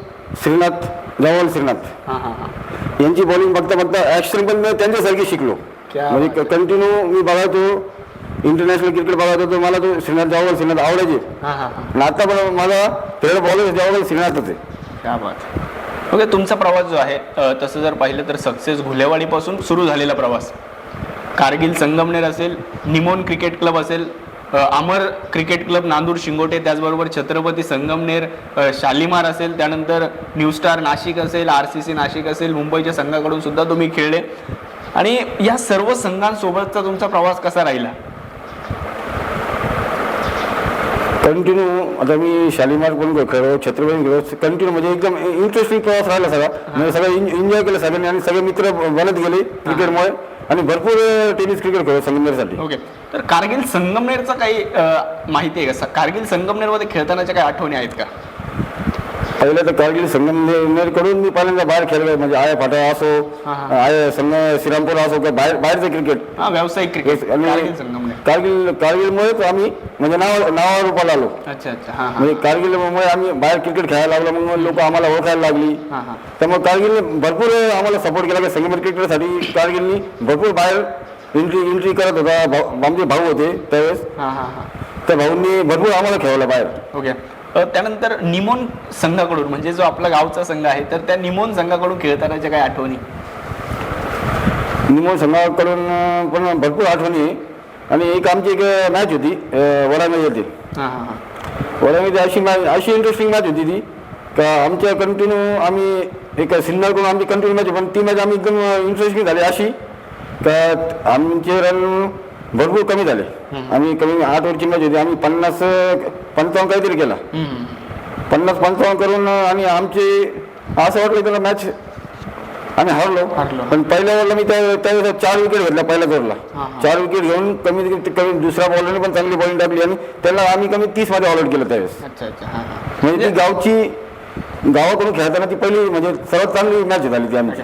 जवाहरलाल श्रीनाथ यांची बॉलिंग बघता ॲक्शन पण त्यांच्यासारखी शिकलो. म्हणजे कंटिन्यू मी बघायचो, इंटरनॅशनल क्रिकेट बघायचो. मला तो जवाहरलाल श्रीनाथ आवडायचे. आणि आता पण माझा फेवरेट बॉलर जवाहरलाल श्रीनाथच आहे. ओके, तुमचा प्रवास जो आहे तसं जर पाहिलं तर सक्सेस घुलेवाडीपासून सुरू झालेला प्रवास, कारगिल संगमनेर असेल, निमोन क्रिकेट क्लब असेल, अमर क्रिकेट क्लब नांदूर शिंगोटे, त्याचबरोबर छत्रपती संगमनेर, शालिमार असेल, त्यानंतर न्यू स्टार नाशिक असेल, RCC नाशिक असेल, मुंबईच्या संघाकडून सुद्धा तुम्ही खेळले. आणि या सर्व संघांसोबतचा तुमचा प्रवास कसा राहिला? कंटिन्यू आता मी शालिमार पण खेळलो, छत्रपती खेळलो. कंटिन्यू म्हणजे एकदम इंटरेस्टिंग प्रवास राहिला सगळा. म्हणजे सगळं एन्जॉय केलं सगळ्यांनी आणि सगळे मित्र बनत गेले क्रिकेटमुळे. आणि भरपूर टेनिस क्रिकेट खेळलो संगमनेरसाठी. ओके, तर कारगिल संगमनेरचं काही माहिती आहे का? कारगिल संगमनेरमध्ये खेळतानाच्या काही आठवणी आहेत का? पहिलं तर कारगिल संगमनेरकडून मी पहिल्यांदा बाहेर खेळलो. म्हणजे आय फाटा असो, श्रीरामपूर असो किंवा बाहेरचं क्रिकेट, व्यावसायिक क्रिकेट. आणि कारगिलमुळेच आम्ही म्हणजे नावावर रूपाला आलो. अच्छा. म्हणजे कारगिलमुळे आम्ही बाहेर क्रिकेट खेळायला लागलो. मग लोक आम्हाला ओळखायला लागली. त्यामुळे कारगिलने भरपूर आम्हाला सपोर्ट केला. संगमनेर क्रिकेटसाठी कारगिलनी भरपूर बाहेर एंट्री करत होता. आमचे भाऊ होते त्यावेळेस, त्या भाऊंनी भरपूर आम्हाला खेळवलं बाहेर. ओके, त्यानंतर निमोन संघाकडून म्हणजे जो आपला गावचा संघ आहे तर त्या निमोन संघाकडून खेळतानाच्या काही आठवणी? निमोन संघाकडून पण भरपूर आठवणी. आणि एक आमची एक मॅच होती वडामध्ये. वडामध्ये अशी इंटरेस्टिंग मॅच होती ती का आमच्या कंटिन्यू आम्ही एक सिन्नरकडून आमची कंटिन्यू मॅच. पण ती मॅच आम्ही एकदम इंटरेस्टिंग झाली अशी का आमचे रन भरपूर कमी झाले. आम्ही कमी 8 ओव्हरची मॅच होती. आम्ही 50-55 काहीतरी केला. 50-55 करून आणि आमचे असं वाटलं त्याला मॅच आम्ही हरलो. पण पहिल्या ओव्हरला मी त्यावेळेस 4 विकेट घेतल्या. पहिल्याच ओव्हरला 4 विकेट घेऊन कमी दुसऱ्या बॉलरने पण चांगली बॉलिंग टाकली आणि त्याला आम्ही कमी 30 मध्ये ऑल आउट केलं त्यावेळेस. म्हणजे ती गावाकडून खेळताना ती पहिली म्हणजे सर्वात चांगली मॅच झाली ती आमची.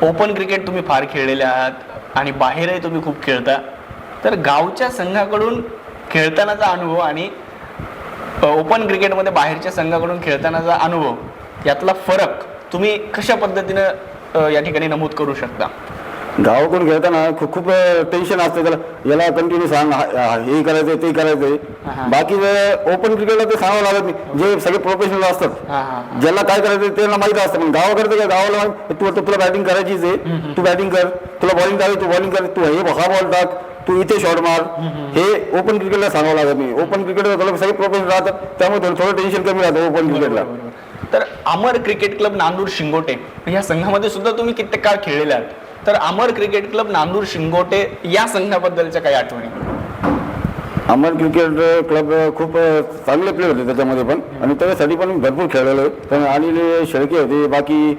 ओपन क्रिकेट तुम्ही फार खेळलेले आहात आणि बाहेरही तुम्ही खूप खेळता. तर गावच्या संघाकडून खेळतानाचा अनुभव आणि ओपन क्रिकेटमध्ये बाहेरच्या संघाकडून खेळतानाचा अनुभव यातला फरक तुम्ही कशा पद्धतीनं या ठिकाणी नमूद करू शकता? गावाकडून खेळताना खूप खूप टेन्शन असतं त्याला, याला कंटिन्यू सांग हे करायचंय ते करायचंय. बाकी ओपन क्रिकेटला ते सांगावं लागत नाही, जे सगळे प्रोफेशनल असतात ज्याला काय करायचं त्यांना माहिती असतं. पण गावाकडे काय, गावाला तुला बॅटिंग करायचीच आहे, तू बॅटिंग कर, तुला बॉलिंग करायची तू बॉलिंग कर, तू हा बॉल टाक, तू इथे शॉट मार, हे ओपन क्रिकेटला सांगावं लागत नाही. ओपन क्रिकेटला सगळे प्रोफेशनल राहतात, त्यामुळे थोडं टेन्शन कमी राहतं ओपन क्रिकेटला. तर अमर क्रिकेट क्लब नांदूर शिंगोटे या संघामध्ये सुद्धा तुम्ही कित्येक काळ खेळलेले आहात. तर अमर क्रिकेट क्लब नांदूर शिंगोटे या संघाबद्दलच्या काही आठवणी? अमर क्रिकेट क्लब खूप चांगले प्लेयर होते त्याच्यामध्ये पण, आणि त्याच्यासाठी पण भरपूर खेळलेलो आहे. पण अनिल शेळके होते, बाकी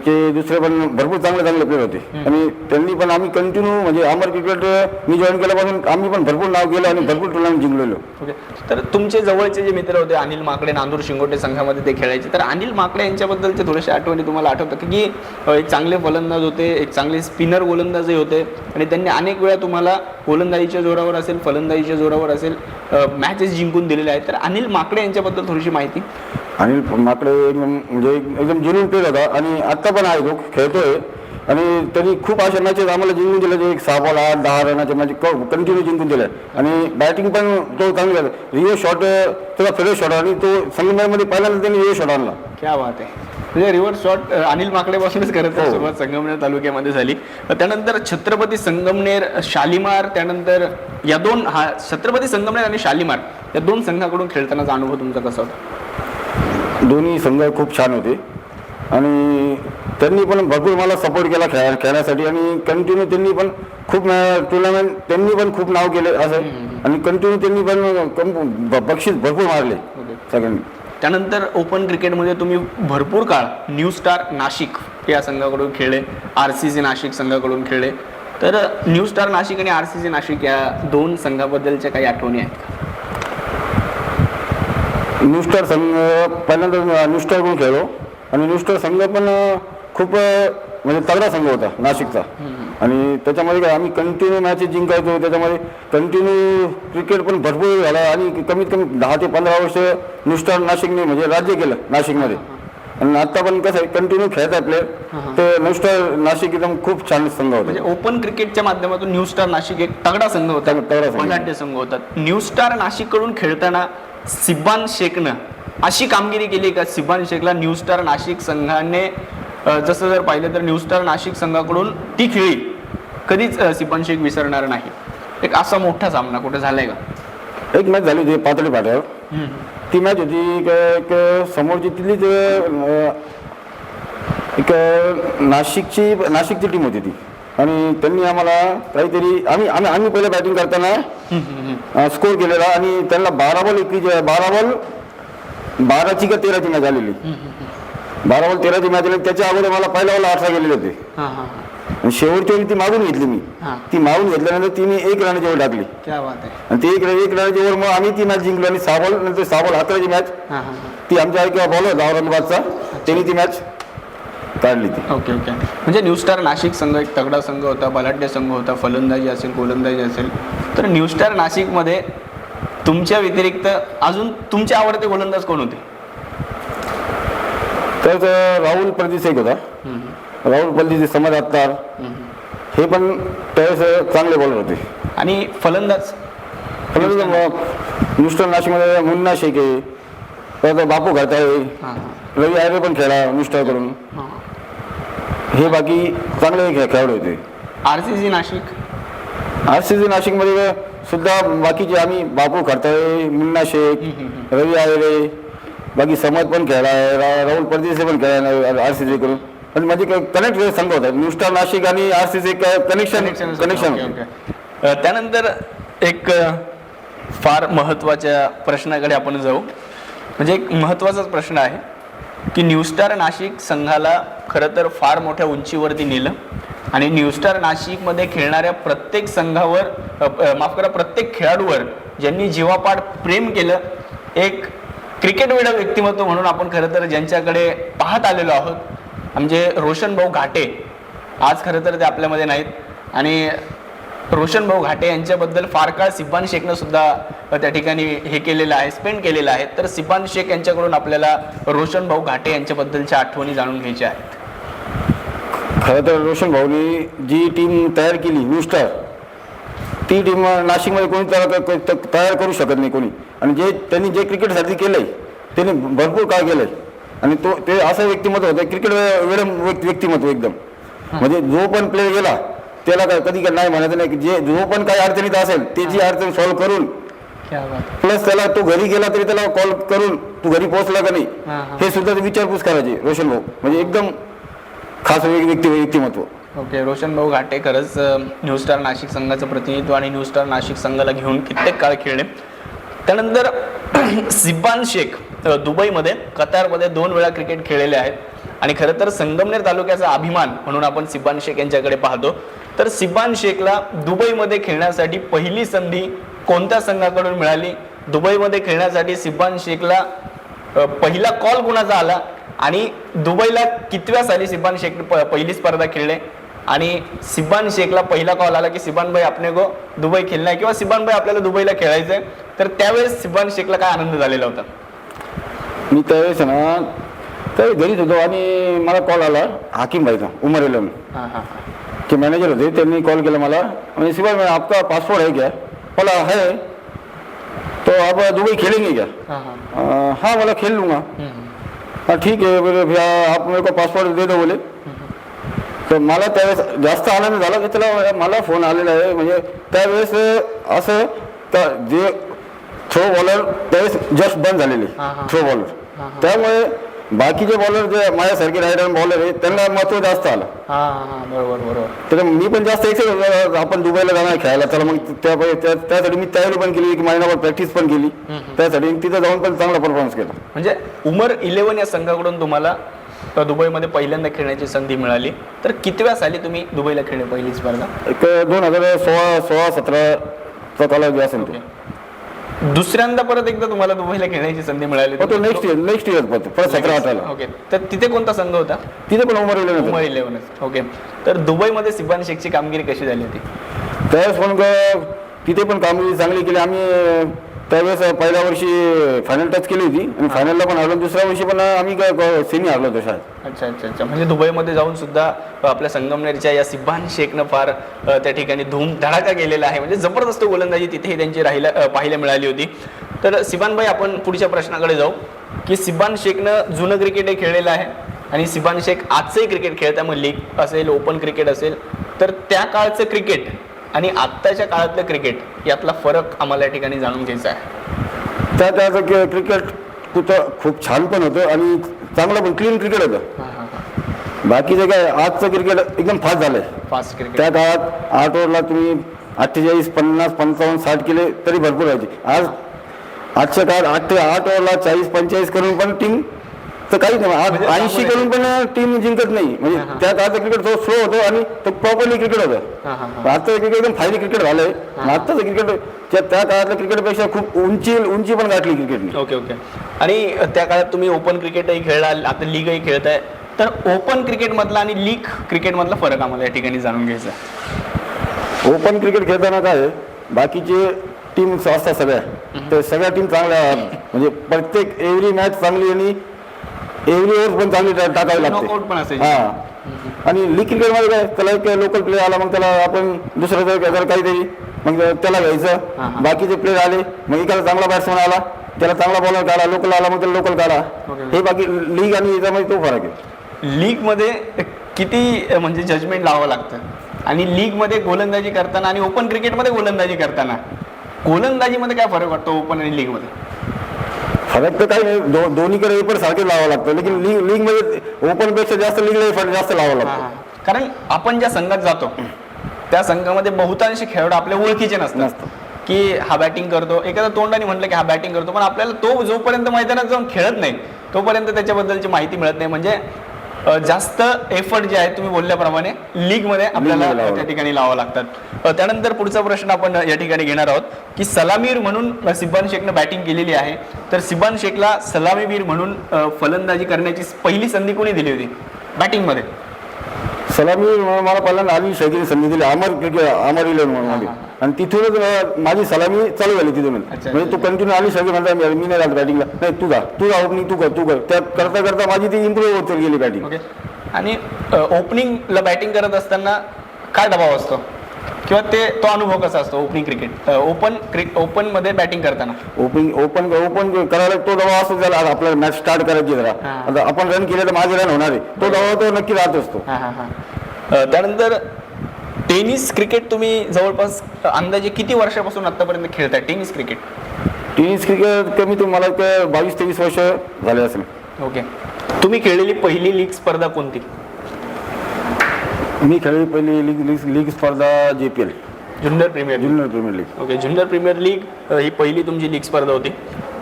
ते दुसरे पण भरपूर चांगले प्लेयर होते. आणि त्यांनी पण आम्ही कंटिन्यू म्हणजे अमर क्रिकेट मी जॉईन केल्यापासून आम्ही पण भरपूर नाव केलं आणि भरपूर टुर्नामेंट जिंकलेलो. ओके. तर तुमचे जवळचे जे मित्र होते अनिल माकडे, नांदूर शिंगोटे संघामध्ये ते खेळायचे, तर अनिल माकडे यांच्याबद्दलचे थोडेसे आठवणी तुम्हाला आठवतात की एक चांगले फलंदाज होते, एक चांगले स्पिनर गोलंदाजही होते, आणि त्यांनी अनेक वेळा तुम्हाला गोलंदाजीच्या जोरावर असेल फलंदाजीच्या जोरावर असेल मॅचेस जिंकून दिलेले आहेत. तर अनिल माकडे यांच्याबद्दल थोडीशी माहिती? अनिल माकडे म्हणजे एकदम जुनून प्लेयर होता, आणि आत्ता पण आहे, तो खेळतोय. आणि त्यांनी खूप अशा मॅचेस आम्हाला जिंकून दिले, एक 6 बॉल 8-10 रनाचे मॅच कंटिन्यू जिंकून दिले. आणि बॅटिंग पण तो चांगली झाला, रिओ शॉट त्याचा फेवरेट शॉट, आणि तो संगमनेरमध्ये पहिल्यांदा त्यांनी रिओ शॉट आणला. क्या बात आहे. म्हणजे रिव्हर्स शॉट अनिल माकडेपासूनच करत सुरुवात संगमनेर तालुक्यामध्ये झाली. त्यानंतर छत्रपती संगमनेर, शालिमार, त्यानंतर या दोन छत्रपती संगमनेर आणि शालिमार या दोन संघाकडून खेळतानाचा अनुभव तुमचा कसा होता? दोन्ही संघ खूप छान होते, आणि त्यांनी पण भरपूर मला सपोर्ट केला खेळण्यासाठी. आणि कंटिन्यू त्यांनी पण खूप टुर्नामेंट त्यांनी पण खूप नाव केले असं, आणि कंटिन्यू त्यांनी पण बक्षीस भरपूर मारले सगळ्यांनी. त्यानंतर ओपन क्रिकेटमध्ये तुम्ही भरपूर काळ न्यू स्टार नाशिक या संघाकडून खेळले, RCC नाशिक संघाकडून खेळले. तर न्यू स्टार नाशिक आणि RCC नाशिक या दोन संघाबद्दलच्या काही आठवणी आहेत का? न्यू स्टार संघ पहिल्यांदा न्यू स्टारकडून खेळलो, आणि न्यू स्टार संघ पण खूप म्हणजे तगडा संघ होता नाशिकचा. आणि त्याच्यामध्ये काय आम्ही कंटिन्यू मॅचेस जिंकायचो, त्याच्यामध्ये कंटिन्यू क्रिकेट पण भरपूर झाला, आणि कमीत कमी 10 ते 15 वर्ष न्यू स्टार नाशिकने म्हणजे राज्य केलं नाशिकमध्ये. आणि आता पण कसं आहे कंटिन्यू खेळत आहे प्लेयर, तर न्यू स्टार नाशिक एकदम खूप छान संघ होता. म्हणजे ओपन क्रिकेटच्या माध्यमातून न्यू स्टार नाशिक एक तगडा संघ होता, बलाढ्य संघ होता. न्यू स्टार नाशिककडून खेळताना सिब्बान शेखनं अशी कामगिरी केली का सिब्बान शेखला न्यू स्टार नाशिक संघाने, जसं जर पाहिलं तर न्यू स्टार नाशिक संघाकडून ती खेळी कधीच सिब्बान शेख विसरणार नाही? एक असा मोठा सामना कुठे झालाय का? एक मॅच झाली होती पातळी फाट्यावर, ती मॅच होती एक समोरची तिथलीच एक नाशिकची टीम होती ती. आणि त्यांनी आम्हाला काहीतरी आम्ही पहिलं बॅटिंग करताना स्कोर केलेला, आणि त्यांना 12 बॉल 12ची का 13ची मॅच आलेली, 12 बॉल 13ची मॅच आली. त्याच्या अगोदर मला पहिल्या बॉल 18 गेलेले होते, आणि शेवटची ओव्हर ती मागून घेतली मी. ती मागून घेतल्यानंतर तिने 1 रनाची ओव्हर टाकली, आणि ती 1 रनाची ओव्हर मग आम्ही ती मॅच जिंकलो. आणि 6 बॉल नंतर 6 बॉल 11ची मॅच ती आमच्या एक बॉल होता औरंगाबादचा, त्यांनी ती मॅच काढली ती. ओके. म्हणजे न्यू स्टार नाशिक संघ एक तगडा संघ होता, बलाढ्य संघ होता, फलंदाजी असेल गोलंदाजी असेल. तर न्यू स्टार नाशिकमध्ये तुमच्या व्यतिरिक्त अजून तुमचे आवडते गोलंदाज कोण होते? तर राहुल परदेश एक होता, राहुल परदेश, समज अत्तार, हे पण त्यावेळेस चांगले बॉलर होते. आणि फलंदाज न्यू स्टार नाशिकमध्ये मुन्ना शेख आहे, परत बापू घाट आहे, रवी आयरे पण खेळा न्यू स्टारकडून. हे बाकी चांगले खेळाडू होते. RCC नाशिकमध्ये सुद्धा बाकीचे आम्ही बापू खडताळे, मुन्ना शेख, रवी आयरे, बाकी समज पण खेळला आहे, राहुल परदेशी पण खेळला RCC कडून. पण म्हणजे कनेक्ट संघ होता न्यू स्टार नाशिक आणि RCC कनेक्शन. त्यानंतर एक फार महत्त्वाच्या प्रश्नाकडे आपण जाऊ. म्हणजे एक महत्त्वाचाच प्रश्न आहे की न्यू स्टार नाशिक संघाला खरं तर फार मोठ्या उंचीवरती नेलं, आणि न्यू स्टार नाशिकमध्ये खेळणाऱ्या प्रत्येक संघावर प्रत्येक खेळाडूवर ज्यांनी जीवापाड प्रेम केलं, एक क्रिकेटवेडा व्यक्तिमत्व म्हणून आपण खरं तर ज्यांच्याकडे पाहत आलेलो आहोत, म्हणजे रोशन भाऊ घाटे. आज खरं तर ते आपल्यामध्ये नाहीत, आणि रोशन भाऊ घाटे यांच्याबद्दल फार काळ सिब्बान शेखनं सुद्धा त्या ठिकाणी हे केलेलं आहे, स्पेंड केलेलं आहे. तर सिब्बान शेख यांच्याकडून आपल्याला रोशन भाऊ घाटे यांच्याबद्दलच्या आठवणी जाणून घ्यायच्या आहेत. खरं तर रोशन भाऊनी जी टीम तयार केली न्यू स्टार, ती टीम नाशिकमध्ये कोणी तयार करू शकत नाही कोणी. आणि त्यांनी जे क्रिकेटसाठी केलं आहे त्यांनी भरपूर काय केलं आहे. आणि ते असं व्यक्तिमत्व होतं, क्रिकेट वेळ व्यक्तिमत्व एकदम. म्हणजे जो पण प्लेयर गेला त्याला कधी नाही म्हणायचं नाही, की जो पण काही अडचणीत असेल त्याची अडचण सॉल्व्ह करून, प्लस त्याला तो घरी गेला तरी त्याला कॉल करून तू घरी पोहोचला का नाही हे सुद्धा विचारपूस करायची रोशन भाऊ. म्हणजे एकदम खास व्यक्तिमत्व. ओके, रोशन भाऊ घाटे खरंच न्यू स्टार नाशिक संघाचं प्रतिनिधित्व आणि न्यू स्टार नाशिक संघाला घेऊन कित्येक काळ खेळले. त्यानंतर सिब्बान शेख दुबईमध्ये, कतारमध्ये 2 वेळा क्रिकेट खेळलेले आहेत. आणि खरं तर संगमनेर तालुक्याचा अभिमान म्हणून आपण सिब्बान शेख यांच्याकडे पाहतो. तर सिब्बान शेखला दुबईमध्ये खेळण्यासाठी पहिली संधी कोणत्या संघाकडून मिळाली? दुबईमध्ये खेळण्यासाठी सिब्बान शेखला पहिला कॉल कुणाचा आला? आणि दुबईला कितव्या साली सिब्बान शेख पहिली स्पर्धा खेळले? आणि सिब्बान शेखला पहिला कॉल आला की सिब्बान भाई आपने को दुबई खेळणं आहे किंवा सिब्बान भाई आपल्याला दुबईला खेळायचं आहे, तर त्यावेळेस सिब्बान शेखला काय आनंद झालेला होता? मी त्यावेळेस ना तर घरीच होतो आणि मला कॉल आला हाकिम भाईचा, उमर 11 के मॅनेजर होते. त्यांनी कॉल केला मला, म्हणजे सिब्बान भाई आपका पासपोर्ट है क्या? बोला है. तो आप दुबई खेलेंगे क्या? हाँ बोला खेल लूँगा. हाँ ठीक है, बोले भैया आप मेरे को पासपोर्ट दे दो बोले. तर मला त्यावेळेस जास्त आनंद झाला की त्याला मला फोन आलेला आहे. म्हणजे त्यावेळेस असं तर जे थ्रो बॉलर त्यावेळेस जस्ट बंद झालेले थ्रो बॉलर, त्यामुळे बाकीचे बॉलर जे माझ्यासारखे राईट हँड बॉलर आहे त्यांना महत्व जास्त आलं. बरोबर. तर मी पण जास्त एक्साइटेड आपण दुबईला जाणार खेळायला. तर मग त्यासाठी मी तयारी पण केली की महिनाभर प्रॅक्टिस पण केली. त्यासाठी तिथं जाऊन पण चांगला परफॉर्मन्स केला. म्हणजे उमर 11 या संघाकडून तुम्हाला दुबईमध्ये पहिल्यांदा खेळण्याची संधी मिळाली. तर कितव्या साली तुम्ही दुबईला खेळले पहिली स्पर्धा? एक 2016-17चा कालावधी असेल तो. दुसऱ्यांदा परत एकदा तुम्हाला दुबईला खेळण्याची संधी मिळाली? तो नेक्स्ट इयर परत 17-18ला. ओके, तर तिथे कोणता संघ होता? तिथे पण उमर 11. ओके, तर दुबईमध्ये सिब्बान शेखची कामगिरी कशी झाली होती? त्यावेळेस पण तिथे पण कामगिरी चांगली केली आम्ही. त्यावेळेस पहिल्या वर्षी फायनल टच केली होती आणि फायनलला पण हरलो. दुसऱ्या वर्षी पण आम्ही सेमी हरलो होतो शाळेत. अच्छा. म्हणजे दुबईमध्ये जाऊन सुद्धा आपल्या संगमनेरच्या या सिब्बान शेखनं फार त्या ठिकाणी धूम धडाका केलेला आहे. म्हणजे जबरदस्त गोलंदाजी तिथेही त्यांची पाहायला मिळाली होती. तर सिब्बान भाई, आपण पुढच्या प्रश्नाकडे जाऊ की सिब्बान शेखनं जुनं क्रिकेटही खेळलेलं आहे आणि सिब्बान शेख आजचंही क्रिकेट खेळतं. मग लीग असेल, ओपन क्रिकेट असेल, तर त्या काळचं क्रिकेट आणि आत्ताच्या काळातलं क्रिकेट यातला फरक आम्हाला या ठिकाणी जाणून घ्यायचा आहे. त्या काळाचं क्रिकेट कुठं खूप छान पण होतं आणि चांगलं पण क्लीन क्रिकेट होतं. बाकीचं काय आजचं क्रिकेट एकदम फास्ट झालंय. फास्ट क्रिकेट त्या काळात 8 ओव्हरला तुम्ही 48, 50, 55, 60 केले तरी भरपूर व्हायचे. आजच्या काळात 8 ओव्हरला 40, 45 करून पण टीम तर काहीच नाही. 80 करून पण टीम जिंकत नाही. म्हणजे त्या काळाचं क्रिकेट थोडं स्लो होतं आणि तो प्रॉपरली क्रिकेट होतं. आजचं क्रिकेट एकदम फायदे क्रिकेट झालंय. आजचं क्रिकेट त्या काळातल्या क्रिकेटपेक्षा खूप उंची पण गाठली क्रिकेटने. ओके. आणि त्या काळात तुम्ही ओपन क्रिकेटही खेळला, आता लीगही खेळताय. तर ओपन क्रिकेटमधला आणि लीग क्रिकेटमधला फरक आम्हाला या ठिकाणी जाणून घ्यायचा आहे. ओपन क्रिकेट खेळताना काय बाकीचे टीम असतात सगळ्या, तर सगळ्या टीम चांगल्या, म्हणजे प्रत्येक एव्हरी मॅच चांगली आणि एव्हरी ओव्हर पण चांगली टाकावी लागते. आणि लीग क्रिकेटमध्ये काय त्याला एक लोकल प्लेयर आला, मग त्याला आपण दुसरं जर काहीतरी मग त्याला घ्यायचं. बाकीचे प्लेयर आले, मग एकाला चांगला बॅट्समॅन आला त्याला चांगला बॉलर काढा, लोकल आला मग त्याला लोकल काढा. हे बाकी लीग आणि याच्यामध्ये तो फरक आहे. लीगमध्ये किती म्हणजे जजमेंट लावावं लागतं आणि लीगमध्ये गोलंदाजी करताना आणि ओपन क्रिकेटमध्ये गोलंदाजी करताना गोलंदाजीमध्ये काय फरक वाटतो ओपन आणि लीगमध्ये? फरक तर काही नाही, दोन्हीकडे पण सारखे लावावं लागतं. लेकिन लीग मध्ये ओपन पेक्षा जास्त लीगला फरक जास्त लावावं लागतं. कारण आपण ज्या संघात जातो त्या संघामध्ये बहुतांशी खेळाडू आपल्या ओळखीचे नसतात की हा बॅटिंग करतो. एखादा तोंडाने म्हटलं की हा बॅटिंग करतो, पण आपल्याला तो जोपर्यंत मैदानात जाऊन खेळत नाही तोपर्यंत त्याच्याबद्दलची माहिती मिळत नाही. म्हणजे जास्त एफर्ट जे आहे तुम्ही बोलल्याप्रमाणे लीगमध्ये आपल्याला त्या ठिकाणी लावावं लागतात. त्यानंतर पुढचा प्रश्न आपण या ठिकाणी घेणार आहोत की सलामीवीर म्हणून सिब्बान शेखनं बॅटिंग केलेली आहे. तर सिब्बान शेखला सलामीवीर म्हणून फलंदाजी करण्याची पहिली संधी कोणी दिली होती बॅटिंगमध्ये? सलामी मला पहिल्यांदा आली शेखीने संधी दिली अमर 11 मध्ये, आणि तिथूनच माझी सलामी चालू झाली तिथून. म्हणजे तू कंटिन्यू आली शेखी म्हणता मी नाही जात बॅटिंगला, नाही तू जा ओपनिंग तू कर. त्या करता माझी ती इम्प्रूव्ह होत गेली बॅटिंग. आणि ओपनिंगला बॅटिंग करत असताना काय दबाव असतो किंवा तो अनुभव कसा असतो ओपनिंग क्रिकेट ओपनमध्ये बॅटिंग करताना? ओपन करायला तो दबाव असतो, त्याला आपल्याला मॅच स्टार्ट करायची जरा, आता आपण रन केले तर माझे रन होणार आहे, तो दबाव तो नक्की राहत असतो. त्यानंतर टेनिस क्रिकेट तुम्ही जवळपास अंदाजे किती वर्षापासून आतापर्यंत खेळताय टेनिस क्रिकेट? टेनिस क्रिकेट कमी तुम्हाला 22-23 वर्ष झाले असेल. ओके. तुम्ही खेळलेली पहिली लीग स्पर्धा कोणती? मी खेळली पहिली लीग स्पर्धा JPL, junior premier league. Okay. Junior premier league ही पहिली तुमची लीग स्पर्धा होती.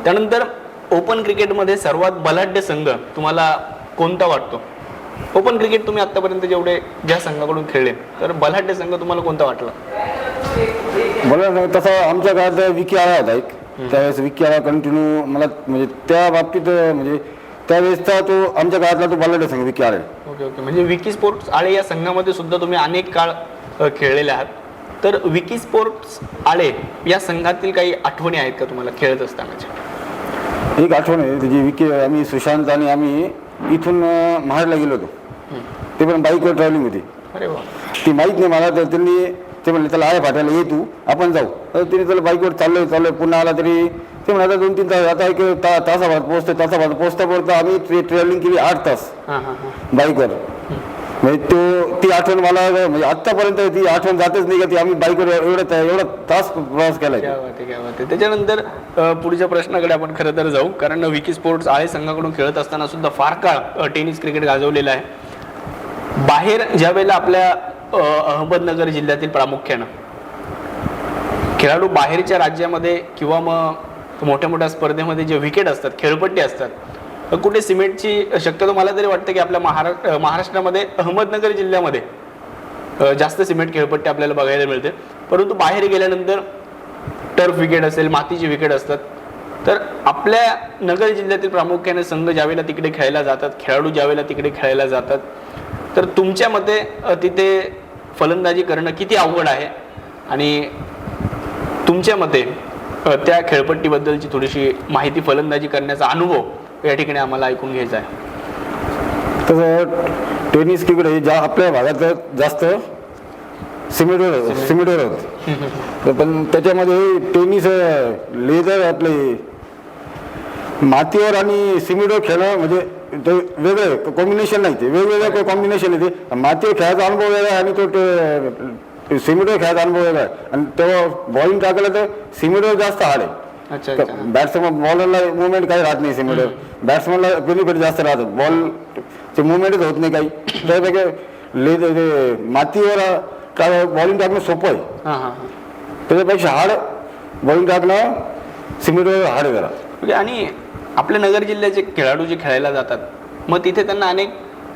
त्यानंतर ओपन क्रिकेटमध्ये सर्वात बलाढ्य संघ तुम्हाला कोणता वाटतो? ओपन क्रिकेट तुम्ही आतापर्यंत ज्या संघाकडून खेळले तर बलाढ्य संघ तुम्हाला कोणता वाटला? मला तसा आमच्या काळात विकी आळा होता एक, त्यावेळेस विकी आळा कंटिन्यू मला म्हणजे त्या बाबतीत म्हणजे त्यावेळेसचा तो आमच्या काळातला तो बलाढ्य संघ विकी आळे. Okay okay. म्हणजे विकी स्पोर्ट्स आळे या संघामध्ये सुद्धा तुम्ही अनेक काळ खेळलेले आहात. तर विकी स्पोर्ट्स आळे या संघातील काही आठवणी आहेत का तुम्हाला खेळत असतानाच्या? एक आठवण आहे त्याची, विकी आम्ही सुशांत आणि आम्ही इथून महाडला गेलो होतो, ते पण बाईकवर ट्रॅव्हलिंग होती. अरे वा. ती माहीत नाही मला, तर त्यांनी ते म्हणले त्याला आळे फाटायला ये तू आपण जाऊ. तर तिने त्याला बाईकवर चाललोय पुन्हा आला तरी ते म्हणा 2-3 तास, आता एक तासाभरात पोहोचता आम्ही ट्रॅव्हलिंग केली 8 तास बाईकवर. म्हणजे ती आठवण मला म्हणजे आत्तापर्यंत ती आठवण जातच नाही का ती आम्ही बाईकवर एवढा तास प्रवास केला. त्याच्यानंतर पुढच्या प्रश्नाकडे आपण खरं तर जाऊ, कारण विकी स्पोर्ट्स आळे संघाकडून खेळत असताना सुद्धा फार काळ टेनिस क्रिकेट गाजवलेला आहे. बाहेर ज्या वेळेला आपल्या अहमदनगर जिल्ह्यातील प्रामुख्यानं खेळाडू बाहेरच्या राज्यामध्ये किंवा मग मोठ्या मोठ्या स्पर्धेमध्ये जे विकेट असतात, खेळपट्टी असतात, कुठे सिमेंटची शक्यतो मला तरी वाटतं की आपल्या महाराष्ट्रामध्ये अहमदनगर जिल्ह्यामध्ये जास्त सिमेंट खेळपट्टी आपल्याला बघायला मिळते. परंतु बाहेर गेल्यानंतर टर्फ विकेट असेल, मातीची विकेट असतात. तर आपल्या नगर जिल्ह्यातील प्रामुख्याने संघ ज्यावेळेला तिकडे खेळायला जातात, खेळाडू ज्यावेळेला तिकडे खेळायला जातात, तर तुमच्या मते तिथे फलंदाजी करणं किती अवघड आहे आणि तुमच्या मते त्या खेळपट्टीबद्दलची थोडीशी माहिती, फलंदाजी करण्याचा अनुभव या ठिकाणी आम्हाला ऐकून घ्यायचा आहे. तसं टेनिस क्रिकेट हे ज्या आपल्या भागात जास्त सिमेंटवर होत, पण त्याच्यामध्ये टेनिस लेदर आपले मातीवर आणि सिमेंटवर खेळणं म्हणजे ते वेगळं कॉम्बिनेशन नाही, ते वेगवेगळं कॉम्बिनेशन आहे. ते मातीवर खेळायचा अनुभव वेगळा आणि तो सिमेंटवर खेळायचा अनुभव वेगळा आहे. आणि तेव्हा बॉलिंग टाकायला तर सिमेंटवर जास्त हार्ड आहे. बॅट्समन बॉलरला मुवमेंट काही राहत नाही, सिमेंटवर बॅट्समनला बेनिफिट जास्त राहतात, बॉलचे मुवमेंटच होत नाही काही. त्यापेक्षा मातीवर बॉलिंग टाकणं सोपं आहे, त्याच्यापेक्षा हार्ड बॉलिंग टाकणं सिमेंटवर हार्ड आहे जरा. आणि आपल्या नगर जिल्ह्याचे खेळाडू जे खेळायला जातात मग तिथे त्यांना अनेक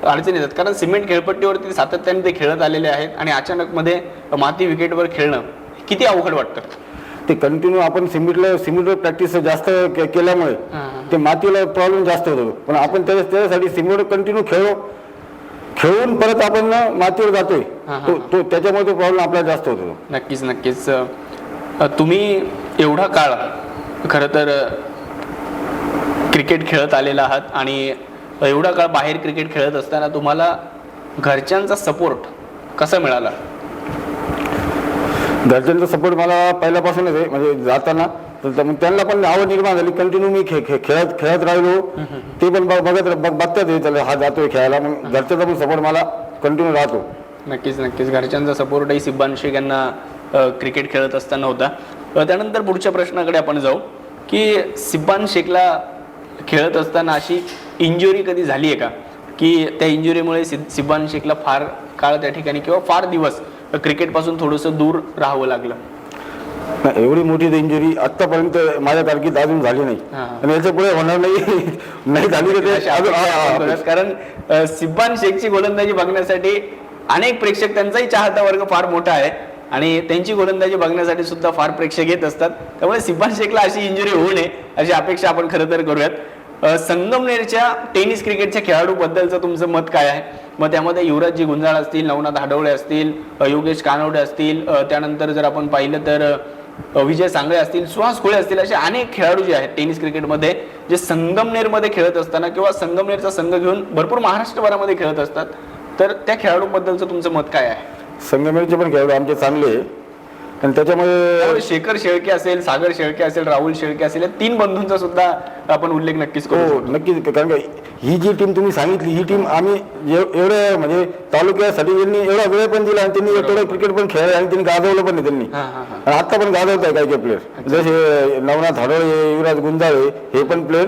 अडचणी येतात, कारण सिमेंट खेळपट्टीवरती सातत्याने ते खेळत आलेले आहेत आणि अचानक मध्ये माती विकेटवर खेळणं किती अवघड वाटतं. ते कंटिन्यू आपण सिमेंटवर प्रॅक्टिस जास्त केल्यामुळे ते मातीला प्रॉब्लेम जास्त होतो. पण आपण त्याच्यासाठी सिमेंटवर कंटिन्यू खेळून परत आपण मातीवर जातोय, तो त्याच्यामुळे तो प्रॉब्लेम आपल्याला जास्त होतो. नक्कीच. तुम्ही एवढा काळ खरं तर क्रिकेट खेळत आलेला आहात आणि एवढा काळ बाहेर क्रिकेट खेळत असताना तुम्हाला घरच्यांचा सपोर्ट कसा मिळाला? घरच्यांचा सपोर्ट मला पहिल्यापासूनच आहे, म्हणजे जाताना तर त्यांना पण आवड निर्माण झाली, कंटिन्यू मी खेळत राहिलो. ते पण बघतात त्याला हा जातोय खेळायला, मग घरच्यांचा पण सपोर्ट मला कंटिन्यू राहतो. नक्कीच. घरच्यांचा सपोर्टही सिब्बान शेख यांना क्रिकेट खेळत असताना होता. त्यानंतर पुढच्या प्रश्नाकडे आपण जाऊ की सिब्बान शेखला खेळत असताना अशी इंजुरी कधी झाली आहे का की त्या इंजुरीमुळे सिब्बान शेखला फार काळ त्या ठिकाणी किंवा फार दिवस क्रिकेटपासून थोडंसं दूर राहावं लागलं? एवढी मोठी इंजुरी आतापर्यंत माझ्या कारकिर्दीत अजून झाली नाही आणि याच्या पुढे होणार नाही झाली. कारण सिब्बान शेखची गोलंदाजी बघण्यासाठी अनेक प्रेक्षक, त्यांचाही चाहता वर्ग फार मोठा आहे आणि त्यांची गोलंदाजी बघण्यासाठी सुद्धा फार प्रेक्षक येत असतात. त्यामुळे सिब्बान शेखला अशी इंजुरी होऊ नये अशी अपेक्षा आपण खरं तर करूयात. संगमनेरच्या टेनिस क्रिकेटच्या खेळाडूबद्दलचं तुमचं मत काय आहे? मग त्यामध्ये युवराजजी गुंजाळ असतील, नवनाथ हाडवळे असतील, योगेश कानवडे असतील, त्यानंतर जर आपण पाहिलं तर विजय सांगळे असतील, सुहास खुळे असतील, असे अनेक खेळाडू जे आहेत टेनिस क्रिकेटमध्ये जे संगमनेरमध्ये खेळत असताना किंवा संगमनेरचा संघ घेऊन भरपूर महाराष्ट्रभरामध्ये खेळत असतात, तर त्या खेळाडूंबद्दलचं तुमचं मत काय आहे? संगमेरचे पण खेळाडू आमचे चांगले आहे आणि त्याच्यामध्ये शेखर शेळके असेल, सागर शेळके असेल, राहुल शेळके असेल, या 3 बंधूंचा सुद्धा आपण उल्लेख नक्कीच करू हो शकतो. नक्कीच. कारण का ही जी टीम तुम्ही सांगितली ही टीम आम्ही एवढं म्हणजे तालुक्यासाठी त्यांनी एवढा वेळ पण दिला आणि त्यांनी तेवढं क्रिकेट पण खेळलं आणि त्यांनी गाजवलं पण नाही त्यांनी. आणि आता पण गाजवत आहे काही काही प्लेअर, जसे नवनाथ हडोळे, युवराज गुंजाळे हे पण प्लेअर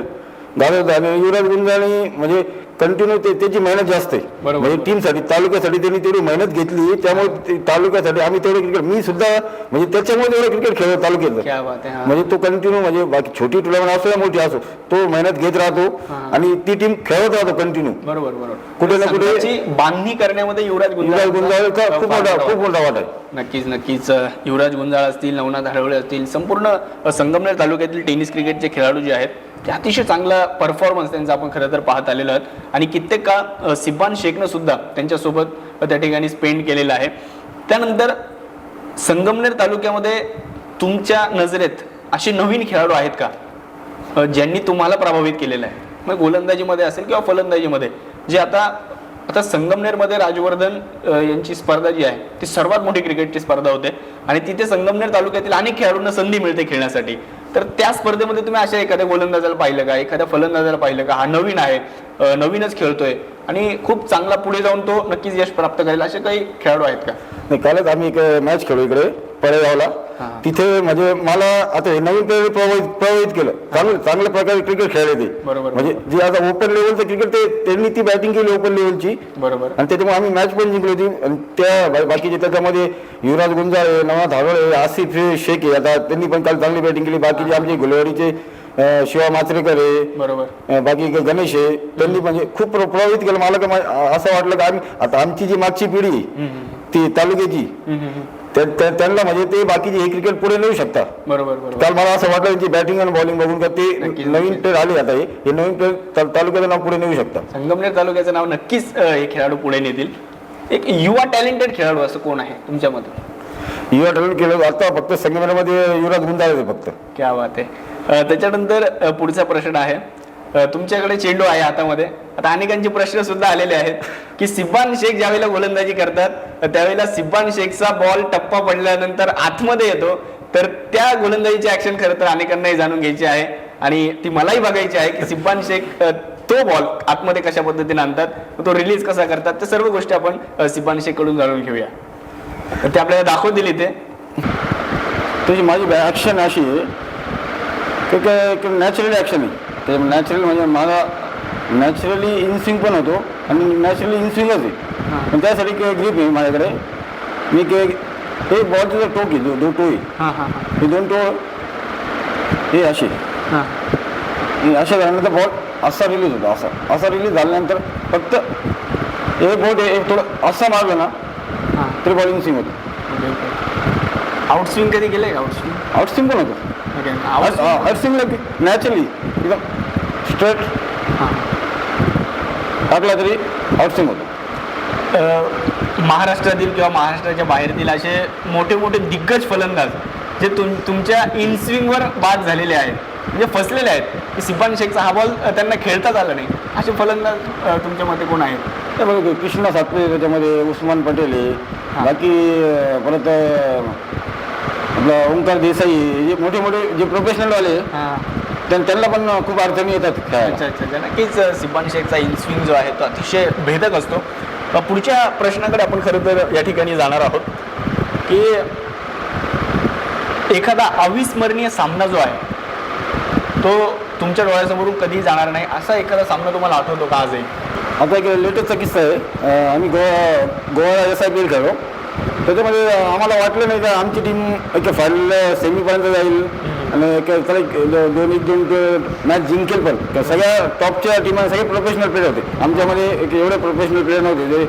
गाजवत आहे. आणि युवराज गुंजाळे म्हणजे कंटिन्यू त्याची मेहनत जास्त आहे. म्हणजे टीमसाठी तालुक्यासाठी त्यांनी तेवढी मेहनत घेतली, त्यामुळे तालुक्यासाठी आम्ही तेवढे क्रिकेट मी सुद्धा म्हणजे त्याच्यामुळे तेवढं क्रिकेट खेळतो तालुक्यात. म्हणजे तो कंटिन्यू म्हणजे बाकी छोटी टुर्नामेंट असो या मोठी असो तो मेहनत घेत राहतो आणि ती टीम खेळत राहतो कंटिन्यू. बरोबर. कुठे ना कुठे संघाची बांधणी करण्यामध्ये युवराज गुंजाळचा खूप मोठा वाटा आहे. नक्कीच युवराज गुंजाळ असतील, नवनाथ हडवळे असतील, संपूर्ण संगमनेर तालुक्यातील टेनिस क्रिकेटचे खेळाडू जे आहेत ते अतिशय चांगला परफॉर्मन्स त्यांचा आपण खरं तर पाहत आलेलो आहोत. आणि कित्येक का सिब्बान शेखनं सुद्धा त्यांच्यासोबत त्या ठिकाणी स्पेंड केलेलं आहे. त्यानंतर संगमनेर तालुक्यामध्ये तुमच्या नजरेत असे नवीन खेळाडू आहेत का ज्यांनी तुम्हाला प्रभावित केलेलं आहे? मग गोलंदाजीमध्ये असेल किंवा फलंदाजीमध्ये, जे आता संगमनेरमध्ये राजवर्धन यांची स्पर्धा जी आहे ती सर्वात मोठी क्रिकेटची स्पर्धा होते आणि तिथे संगमनेर तालुक्यातील अनेक खेळाडूंना संधी मिळते खेळण्यासाठी. तर त्या स्पर्धेमध्ये तुम्ही अशा एखाद्या गोलंदाजाला पाहिलं का, एखाद्या फलंदाजाला पाहिलं का, हा नवीन आहे, नवीनच खेळतोय आणि खूप चांगला पुढे जाऊन तो नक्कीच यश प्राप्त करेल, असे काही खेळाडू आहेत का? नाही, कालच आम्ही एक मॅच खेळू इकडे पळेगावला. तिथे म्हणजे मला आता हे नवीन प्लेअर प्रभावित केलं. चांगल्या प्रकारे क्रिकेट खेळले ते. बरोबर. म्हणजे जे आता ओपन लेवलचं क्रिकेट त्यांनी ती बॅटिंग केली ओपन लेवलची. बरोबर. आणि त्याच्यामुळे आम्ही मॅच पण जिंकली होती. आणि त्या बाकीचे त्याच्यामध्ये युवराज गुंजाळे, नवनाथ हडोळे, आसिफ शेख आहे, आता त्यांनी पण काल चांगली बॅटिंग केली. बाकीचे आमचे गुलवाडीचे शिवा माचरेकर आहे, बरोबर, बाकी गणेश आहे, त्यांनी म्हणजे खूप प्रभावित केलं. मला का असं वाटलं की आम्ही आता आमची जी मागची पिढी ती तालुक्याची त्यांना म्हणजे ते बाकीचे हे क्रिकेट पुढे नेऊ शकता. बरोबर. काल मला असं वाटलं त्यांची बॅटिंग आणि बॉलिंग बघून का ते नवीन प्लेअर आले आता हे नवीन प्लेअर तालुक्याचं नाव पुढे नेऊ शकता. संगमनेर तालुक्याचं नाव नक्कीच हे खेळाडू पुढे नेतील. एक युवा टॅलेंटेड खेळाडू असं कोण आहे तुमच्या मते? युवा टॅलेंट केलं आता फक्त संगमनेरमध्ये युवराज गुंजाळे फक्त. क्या बात आहे. त्याच्यानंतर पुढचा प्रश्न आहे, तुमच्याकडे चेंडू आहे हातामध्ये. आता अनेकांचे प्रश्न सुद्धा आलेले आहेत की सिब्बान शेख ज्यावेळेला गोलंदाजी करतात त्यावेळेला सिब्बान शेखचा बॉल टप्पा पडल्यानंतर आतमध्ये येतो, तर त्या गोलंदाजीची ऍक्शन खरं तर अनेकांनाही जाणून घ्यायची आहे आणि ती मलाही बघायची आहे की सिब्बान शेख तो बॉल आतमध्ये कशा पद्धतीने आणतात, तो रिलीज कसा करतात, त्या सर्व गोष्टी आपण सिब्बान शेख कडून जाणून घेऊया. ते आपल्याला दाखवतील इथे. त्याची माझी ॲक्शन अशी आहे की नॅचरली ॲक्शन आहे. ते नॅचरल म्हणजे मला नॅचरली इनस्विंग पण होतो आणि नॅचरली इनस्विंगच आहे. पण त्यासाठी ग्रीप आहे माझ्याकडे. मी हे बॉलचं जर टोक आहे दोन टो आहे, हे दोन टो हे असे अशा झाल्यानंतर बॉल असा रिलीज होतो. असा रिलीज झाल्यानंतर फक्त हे बोट हे थोडं असं मारलं ना तरी बॉल इनस्विंग होतो. आउटस्विंग कधी केलंय का? आउटस्विंग पण होतं. आउटस्विंगला नॅचरली एकदम स्ट्रेट टाकला तरी आउटस्विंग होतो. महाराष्ट्रातील किंवा महाराष्ट्राच्या बाहेरतील असे मोठे मोठे दिग्गज फलंदाज जे तुमच्या इनस्विंगवर बाद झालेले आहेत, म्हणजे फसलेले आहेत की सिब्बान शेखचा हा बॉल त्यांना खेळताच आला नाही, असे फलंदाज तुमच्या मते कोण आहेत? ते बघा कृष्णा सातपुते, त्याच्यामध्ये उस्मान पटेल आहे, बाकी परत आपला ओंकार देसाई, जे मोठे मोठे जे प्रोफेशनलवाले त्यांना पण खूप अडचणी येतात. अच्छा. नक्कीच सिब्बान शेखचा इनस्विंग जो आहे तो अतिशय भेदक असतो. पुढच्या प्रश्नाकडे आपण खरं तर या ठिकाणी जाणार आहोत की एखादा अविस्मरणीय सामना जो आहे तो तुमच्या डोळ्यासमोरून कधी जाणार नाही, असा एखादा सामना तुम्हाला आठवतो का आजही? आता एक लेटेस्टचा किस्सा आहे. आम्ही गोवा SIPL खेळलो, त्याच्यामध्ये आम्हाला वाटलं नाही का आमची टीम एक फायनल सेमीपर्यंत जाईल आणि त्याला दोन मॅच जिंकेल. पण सगळ्या टॉपच्या टीमा सगळे प्रोफेशनल प्लेयर होते. आमच्यामध्ये एक एवढे प्रोफेशनल प्लेयर नव्हते.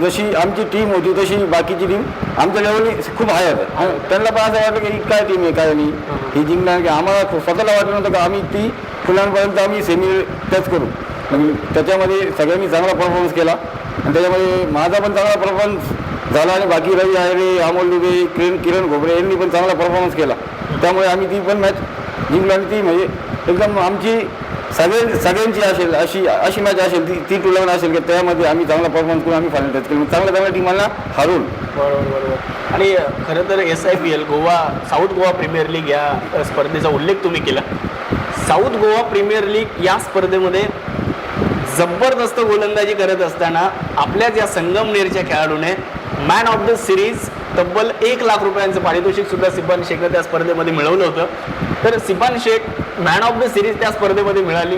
जशी आमची टीम होती तशी बाकीची टीम आमच्या लेवलनी खूप हाय होते. त्यांना पण असं वाटलं की काय टीम आहे काय नाही ही जिंकणार, की आम्हाला स्वतःला वाटलं नव्हतं का आम्ही ती फुलांपर्यंत आम्ही सेमी टच करू. त्याच्यामध्ये सगळ्यांनी चांगला परफॉर्मन्स केला आणि त्याच्यामध्ये माझा पण चांगला परफॉर्मन्स झाला आणि बाकी रवी आहेरे, अमोल दुबे, किरण घोबरे यांनी पण चांगला परफॉर्मन्स केला. त्यामुळे आम्ही ती पण मॅच जिंकलो आणि ती म्हणजे एकदम आमची सगळ्यांची असेल अशी मॅच असेल ती टुर्नामेंट असेल की त्यामध्ये आम्ही चांगला परफॉर्मन्स करून आम्ही फायनल टच केलं चांगल्या टीमाला हारून. बरोबर. आणि खरं तर SIPL Goa south Goa premier league या स्पर्धेचा उल्लेख तुम्ही केला. साऊथ गोवा प्रीमियर लीग या स्पर्धेमध्ये जबरदस्त गोलंदाजी करत असताना आपल्याच या संगमनेरच्या खेळाडूने मॅन ऑफ द सिरीज तब्बल 1 लाख रुपयांचं पारितोषिक सुद्धा सिबान शेखनं त्या स्पर्धेमध्ये मिळवलं होतं. तर Siban Shaikh man of the series त्या स्पर्धेमध्ये मिळाली.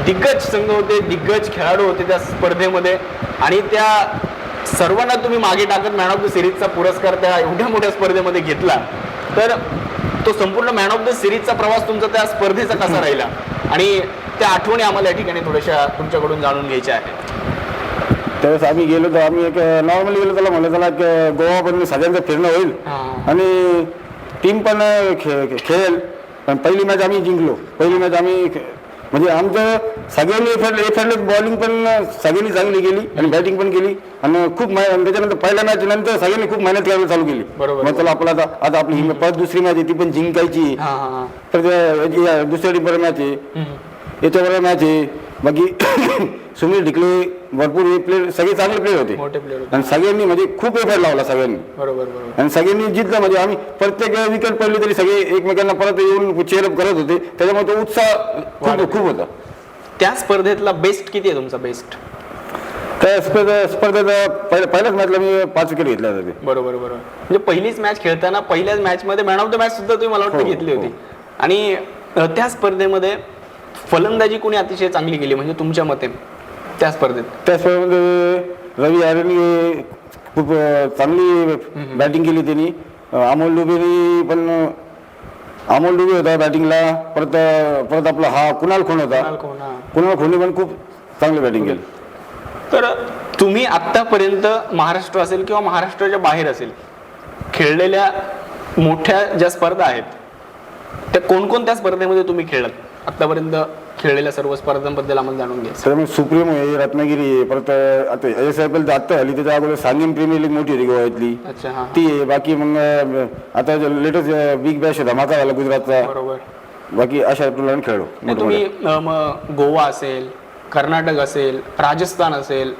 दिग्गज संघ होते, दिग्गज खेळाडू होते त्या स्पर्धेमध्ये आणि त्या सर्वांना तुम्ही मागे टाकत मॅन ऑफ द सिरीजचा पुरस्कार त्या एवढ्या मोठ्या स्पर्धेमध्ये घेतला. तर तो संपूर्ण मॅन ऑफ द सिरीजचा प्रवास तुमचा त्या स्पर्धेचा कसा राहिला आणि त्या आठवणी आम्हाला या ठिकाणी थोड्याशा तुमच्याकडून जाणून घ्यायच्या आहेत. त्यावेळेस आम्ही गेलो तर आम्ही एक नॉर्मली गेलो त्याला म्हणलं त्याला गोवा पण सगळ्यांचं फिरणं होईल आणि टीम पण खेळेल. पण पहिली मॅच आम्ही जिंकलो. पहिली मॅच आम्ही म्हणजे आमचं सगळ्यांनी एफर्टलेस बॉलिंग पण सगळ्यांनी चांगली केली आणि बॅटिंग पण केली आणि खूप त्याच्यानंतर पहिल्या मॅच नंतर सगळ्यांनी खूप मेहनत करायला चालू केली. मग चला आपला आता आपली ही परत दुसरी मॅच आहे ती पण जिंकायची. तर दुसऱ्या टीमवर मॅच आहे, याच्यावर मॅच आहे. बाकी सुनील ढिकले भरपूर प्लेयर सगळे चांगले प्लेयर होते आणि सगळ्यांनी म्हणजे खूप एफर्ट लावला सगळ्यांनी. बरोबर. आणि सगळ्यांनी जिंकलं म्हणजे आम्ही प्रत्येक विकेट पडली तरी सगळे एकमेकांना परत येऊन चेअरअप करत होते. त्याच्यामुळे तो उत्साह खूप होता. त्या स्पर्धेतला बेस्ट किती आहे तुमचा बेस्ट? त्या स्पर्धेत पहिल्याच मॅचला मी 5 विकेट घेतल्या होते. बरोबर. म्हणजे पहिलीच मॅच खेळताना पहिल्याच मॅचमध्ये मॅन ऑफ द मॅच सुद्धा तुम्ही मला वाटतं घेतली होती. आणि त्या स्पर्धेमध्ये फलंदाजी कोणी अतिशय चांगली केली म्हणजे तुमच्या मते त्या स्पर्धेत? त्या स्पर्धेमध्ये रवी आर्यनने खूप चांगली बॅटिंग केली त्यांनी. अमोल डुबे होता बॅटिंगला. परत आपला कुणाल खोन होता. कुणाल खोने पण खूप चांगली बॅटिंग केली. तर तुम्ही आत्तापर्यंत महाराष्ट्र असेल किंवा महाराष्ट्राच्या बाहेर असेल खेळलेल्या मोठ्या ज्या स्पर्धा आहेत त्या कोणकोणत्या स्पर्धेमध्ये तुम्ही खेळलात? आतापर्यंत खेळलेल्या सर्व स्पर्धांबद्दल आम्हाला जाणून घ्या. सर मग सुप्रीम आहे, रत्नागिरी आहे, परत आता SIPL आत्ता झाली त्याच्या अगोदर सांगेम प्रीमियर लीग मोठी होती गोव्यातली ती आहे. बाकी मग आता लेटेस्ट बिग बॅश धमाका झाला गुजरातचा. बरोबर. बाकी अशा टुर्नामेंट खेळलो. तुम्ही मग गोवा असेल, कर्नाटक असेल, राजस्थान असेल,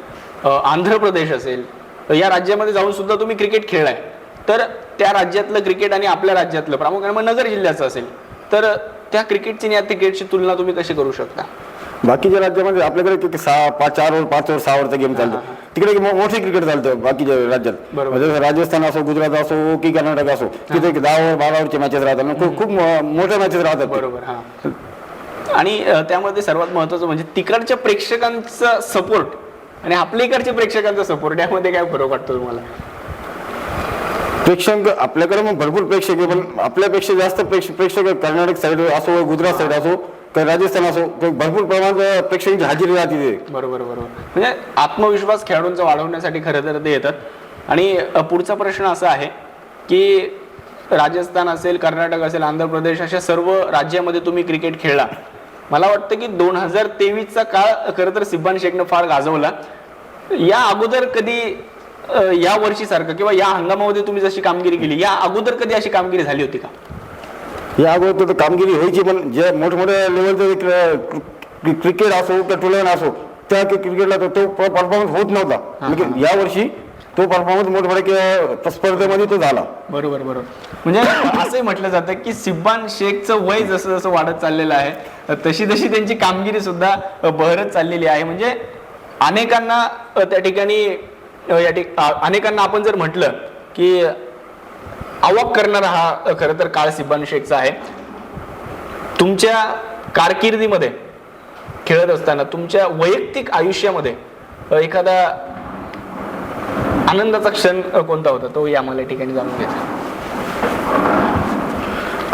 आंध्र प्रदेश असेल या राज्यामध्ये जाऊन सुद्धा तुम्ही क्रिकेट खेळलाय. तर त्या राज्यातलं क्रिकेट आणि आपल्या राज्यातलं प्रामुख्याने मग नगर जिल्ह्याचं असेल तर त्या क्रिकेटची आणि या क्रिकेटची तुलना तुम्ही कशी करू शकता? बाकीच्या राज्यामध्ये आपल्याकडे किती 4 ओव्हर 5 ओव्हर 6 ओव्हरचा गेम चालतो. तिकडे मोठे क्रिकेट चालतं बाकीच्या राज्यात. जसं राजस्थान असो, गुजरात असो की कर्नाटक असो तिथे 10 ओव्हर 12 ओव्हरचे मॅचेस राहतात. खूप मोठ्या मॅचेस राहतात. बरोबर. आणि त्यामध्ये सर्वात महत्वाचं म्हणजे तिकडच्या प्रेक्षकांचा सपोर्ट आणि आपल्या इकडच्या प्रेक्षकांचा सपोर्ट यामध्ये काय फरक वाटतो तुम्हाला? प्रेक्षक आपल्याकडे मग भरपूर प्रेक्षक आहे पण आपल्यापेक्षा जास्त प्रेक्षक कर्नाटक साईड असो, गुजरात साईड असो, राजस्थान असो भरपूर प्रमाणात प्रेक्षकांची हजेरी राहते. बरोबर. म्हणजे आत्मविश्वास खेळाडूंचा वाढवण्यासाठी खरं तर ते येतात. आणि पुढचा प्रश्न असा आहे की राजस्थान असेल, कर्नाटक असेल, आंध्र प्रदेश अशा सर्व राज्यामध्ये तुम्ही क्रिकेट खेळला. मला वाटतं की 2023चा काळ खरं तर सिबान शेखनं फार गाजवला. या अगोदर कधी या वर्षीसारखं किंवा या हंगामामध्ये तुम्ही जशी कामगिरी केली या अगोदर कधी अशी कामगिरी झाली होती का? या अगोदर तर कामगिरी व्हायची पण जे मोठमोठ्या लेवलचं क्रिकेट असो त्या टुर्नामेंट असो त्या क्रिकेटला तो परफॉर्मन्स होत नव्हता. या वर्षी तो परफॉर्मन्स मोठमोठ्या स्पर्धेमध्ये तो झाला. बरोबर. म्हणजे असंही म्हटलं जातं की सिबान शेखचं वय जसं जसं वाढत चाललेलं आहे तशी तशी त्यांची कामगिरी सुद्धा बहरत चाललेली आहे. म्हणजे अनेकांना त्या ठिकाणी अनेकांना आपण जर म्हटलं की अवाक करणारा हा खरं तर काळ सिबान शेखचा आहे. तुमच्या कारकिर्दीमध्ये खेळत असताना तुमच्या वैयक्तिक आयुष्यामध्ये एखादा आनंदाचा क्षण कोणता होता तो आम्हाला या ठिकाणी जाणून घ्यायचा.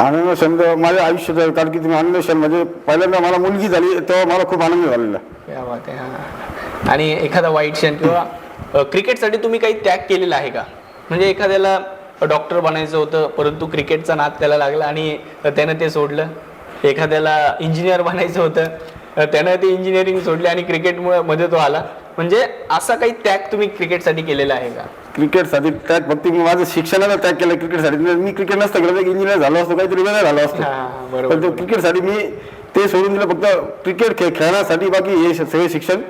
आनंद क्षण माझ्या आयुष्यात कारकिर्दीत आनंद क्षण म्हणजे पहिल्यांदा मला मुलगी झाली तेव्हा मला खूप आनंद झालेला. क्या बात आहे. आणि एखादा वाईट क्षण किंवा क्रिकेटसाठी तुम्ही काही त्याग केलेला आहे का? म्हणजे एखाद्याला डॉक्टर बनायचं होतं परंतु क्रिकेटचा नाद त्याला लागला आणि त्यानं ते सोडलं. एखाद्याला इंजिनियर बनायचं होतं त्यानं ते इंजिनिअरिंग सोडले आणि क्रिकेटमुळे मध्ये तो आला. म्हणजे असा काही त्याग तुम्ही क्रिकेटसाठी केलेला आहे का? क्रिकेटसाठी त्याग फक्त माझं शिक्षणाला त्याग केला. क्रिकेटसाठी मी क्रिकेट नसतं केलं इंजिनियर झालो असतो काहीतरी वेगळं झालो असतो. पण क्रिकेटसाठी मी ते सोडून दिलं, फक्त क्रिकेट खेळण्यासाठी. बाकी हे सगळे शिक्षण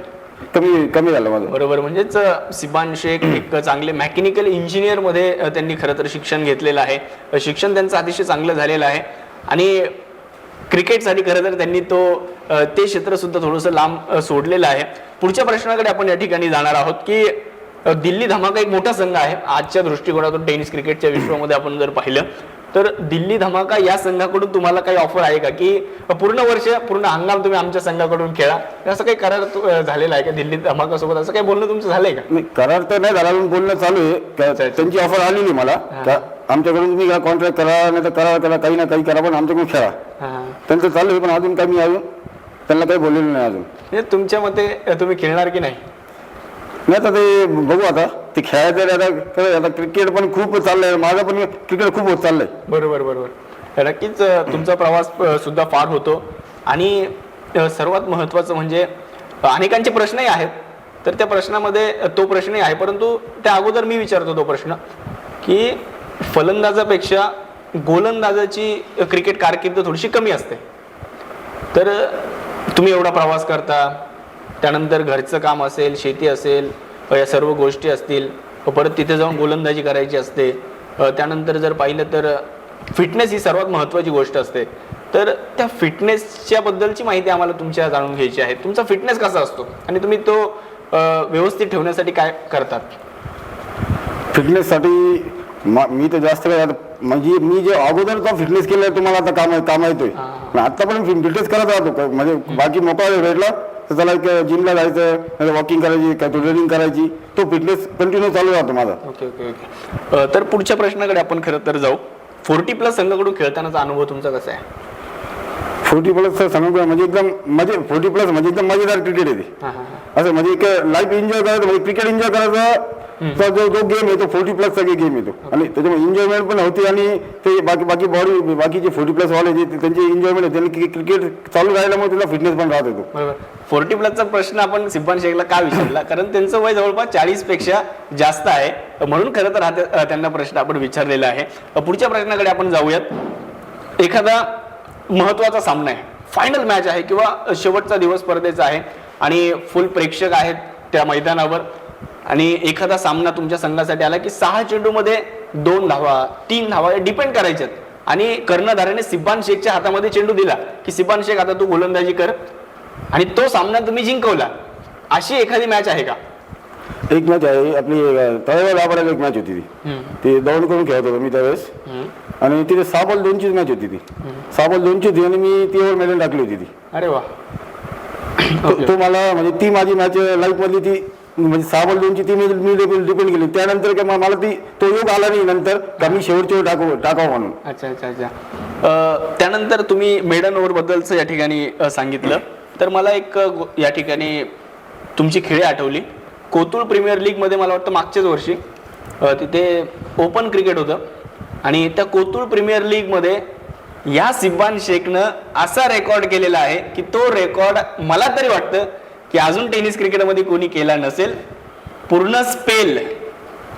कमी झालं माझं. बरोबर. म्हणजेच सिबान शेख एक चांगले मेकॅनिकल इंजिनियर मध्ये त्यांनी खरं तर शिक्षण घेतलेलं आहे. शिक्षण त्यांचं अतिशय चांगलं झालेलं आहे आणि क्रिकेटसाठी खरं तर त्यांनी ते क्षेत्र सुद्धा थोडंसं लांब सोडलेलं आहे. पुढच्या प्रश्नाकडे आपण या ठिकाणी जाणार आहोत की दिल्ली धमाका एक मोठा संघ आहे आजच्या दृष्टिकोनातून टेनिस क्रिकेटच्या विश्वामध्ये. आपण जर पाहिलं तर दिल्ली धमाका या संघाकडून तुम्हाला काही ऑफर आहे का की पूर्ण वर्ष पूर्ण हंगाम तुम्ही आमच्या संघाकडून खेळा, असं काही करार झालेला आहे का दिल्ली धमाका सोबत? असं काही बोलणं तुमचं झालंय का? नाही, करार तर नाही झाला, बोलणं चालू आहे. त्यांची ऑफर आलेली मला, आमच्याकडून तुम्ही कॉन्ट्रॅक्ट करा, नाही तर करार करा, काही ना काही करा, पण आमच्याकडून खेळा. त्यांचं चालू आहे, पण अजून काही मी त्यांना काही बोललेलं नाही अजून. म्हणजे तुमच्या मते तुम्ही खेळणार की नाही? नाही, आता ते बघू. आता ते खेळायचं आता क्रिकेट पण खूप चाललंय, माझं पण क्रिकेट खूप होत चाललंय. बरोबर. नक्कीच तुमचा प्रवास सुद्धा फार होतो आणि सर्वात महत्त्वाचं म्हणजे अनेकांचे प्रश्नही आहेत, तर त्या प्रश्नामध्ये तो प्रश्नही आहे, परंतु त्या अगोदर मी विचारतो तो प्रश्न की फलंदाजापेक्षा गोलंदाजाची क्रिकेट कारकीर्द थोडीशी कमी असते. तर तुम्ही एवढा प्रवास करता, त्यानंतर घरचं काम असेल, शेती असेल, या सर्व गोष्टी असतील, परत तिथे जाऊन गोलंदाजी करायची असते, त्यानंतर जर पाहिलं तर फिटनेस ही सर्वात महत्त्वाची गोष्ट असते. तर त्या फिटनेसच्या बद्दलची माहिती आम्हाला तुमच्या जाणून घ्यायची आहे. तुमचा फिटनेस कसा असतो आणि तुम्ही तो व्यवस्थित ठेवण्यासाठी काय करतात? फिटनेससाठी मी तर जास्त काय, म्हणजे मी जे अगोदरचा फिटनेस केलाय तुम्हाला आता काम येतोय. आता पण फिटनेस करत राहतो, म्हणजे बाकी मोकळा वेळ भेटला तर त्याला जिमला जायचं, वॉकिंग करायची, काय रनिंग करायची, तो फिटनेस कंटिन्यू चालू राहतो माझा. ओके. तर पुढच्या प्रश्नाकडे आपण खरं तर जाऊ. 40+ संघाकडून खेळतानाचा अनुभव तुमचा कसा आहे? 40+ सांगू म्हणजे एकदम 40+ म्हणजे एकदम मजेदार क्रिकेट आहे ते. असं म्हणजे लाईफ एन्जॉय करायचं, म्हणजे क्रिकेट एन्जॉय करायचा. जो गेम आहे तो 40+ गेम येतो आणि त्याच्यामुळे एन्जॉयमेंट पण होती आणि ते बाकीचे 40+ वाले जे त्यांची एन्जॉयमेंट होते आणि क्रिकेट चालू राहिल्यामुळे त्याला फिटनेस पण राहत होतो. बरोबर. 40+चा प्रश्न आपण सिबान शेखला का विचारला? कारण त्यांचं वय जवळपास 40 पेक्षा जास्त आहे, म्हणून खरं तर त्यांना प्रश्न आपण विचारलेला आहे. पुढच्या प्रश्नाकडे आपण जाऊयात. एखादा महत्वाचा सामना आहे, फायनल मॅच आहे किंवा शेवटचा दिवस स्पर्धेचा आहे आणि फुल प्रेक्षक आहेत त्या मैदानावर आणि एखादा सामना तुमच्या संघासाठी आला की 6 चेंडूमध्ये 2 धावा 3 धावा डिपेंड करायच्यात आणि कर्णधाराने सिबान शेखच्या हातामध्ये चेंडू दिला की सिबान शेख आता तू गोलंदाजी कर आणि तो सामना तुम्ही जिंकवला, अशी एखादी मॅच आहे का? एक मॅच आहे आपली तळेगाव लाभराला एक मॅच होती ती दौंड करून खेळत होतो मी त्यावेळेस आणि तिथे 6 बॉल 2 मॅच होती ती. 6 बॉल 2 होती आणि मी ती ओव्हर मेडल टाकली होती ती. अरे वा. तो मला म्हणजे ती माझी मॅच लाईफ मधली ती म्हणजे 6 बॉल 2 ती मी डिपेंड केली. त्यानंतर काय मला तो योग आला नाही नंतर का मी शेवटचे टाकावं म्हणून. अच्छा. त्यानंतर तुम्ही मेडन ओव्हर बद्दलचं या ठिकाणी सांगितलं, तर मला एक या ठिकाणी तुमची खेळी आठवली. कोतुळ प्रीमियर लीग मध्ये मला वाटतं मागच्याच वर्षी तिथे ओपन क्रिकेट होतं आणि त्या कोतुळ प्रीमियर लीग मध्ये या सिबान शेखनं असा रेकॉर्ड केलेला आहे की तो रेकॉर्ड मला तरी वाटतं की अजून टेनिस क्रिकेटमध्ये कोणी केला नसेल. पूर्ण स्पेल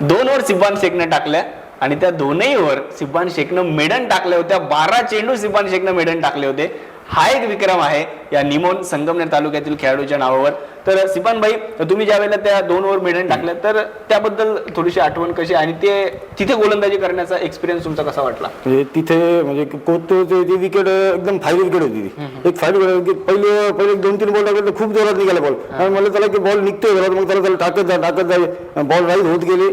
2 ओव्हर सिबान शेखनं टाकल्या आणि त्या 2ही ओव्हर सिबान शेखनं मेडन टाकल्या होत्या. 12 चेंडू सिबान शेखनं मेडन टाकले होते. हा एक विक्रम आहे या निमोन संगमनेर तालुक्यातील खेळाडूच्या नावावर. तर सिबान भाई, तुम्ही ज्या वेळेला त्या 2 ओव्हर मेडन टाकल्या तर त्याबद्दल थोडीशी आठवण कशी आणि ते तिथे गोलंदाजी करण्याचा एक्सपिरियन्स तुमचा कसा वाटला? तिथे म्हणजे कोतुळची विकेट एकदम फाईन विकेट होती ती. एक फाईन विकेट पहिले 2-3 बॉल टाकले तर खूप जोरात निघाला बॉल. मला त्याला की बॉल निघतोय मग त्याला टाकत जाईल बॉल राईज होत गेली.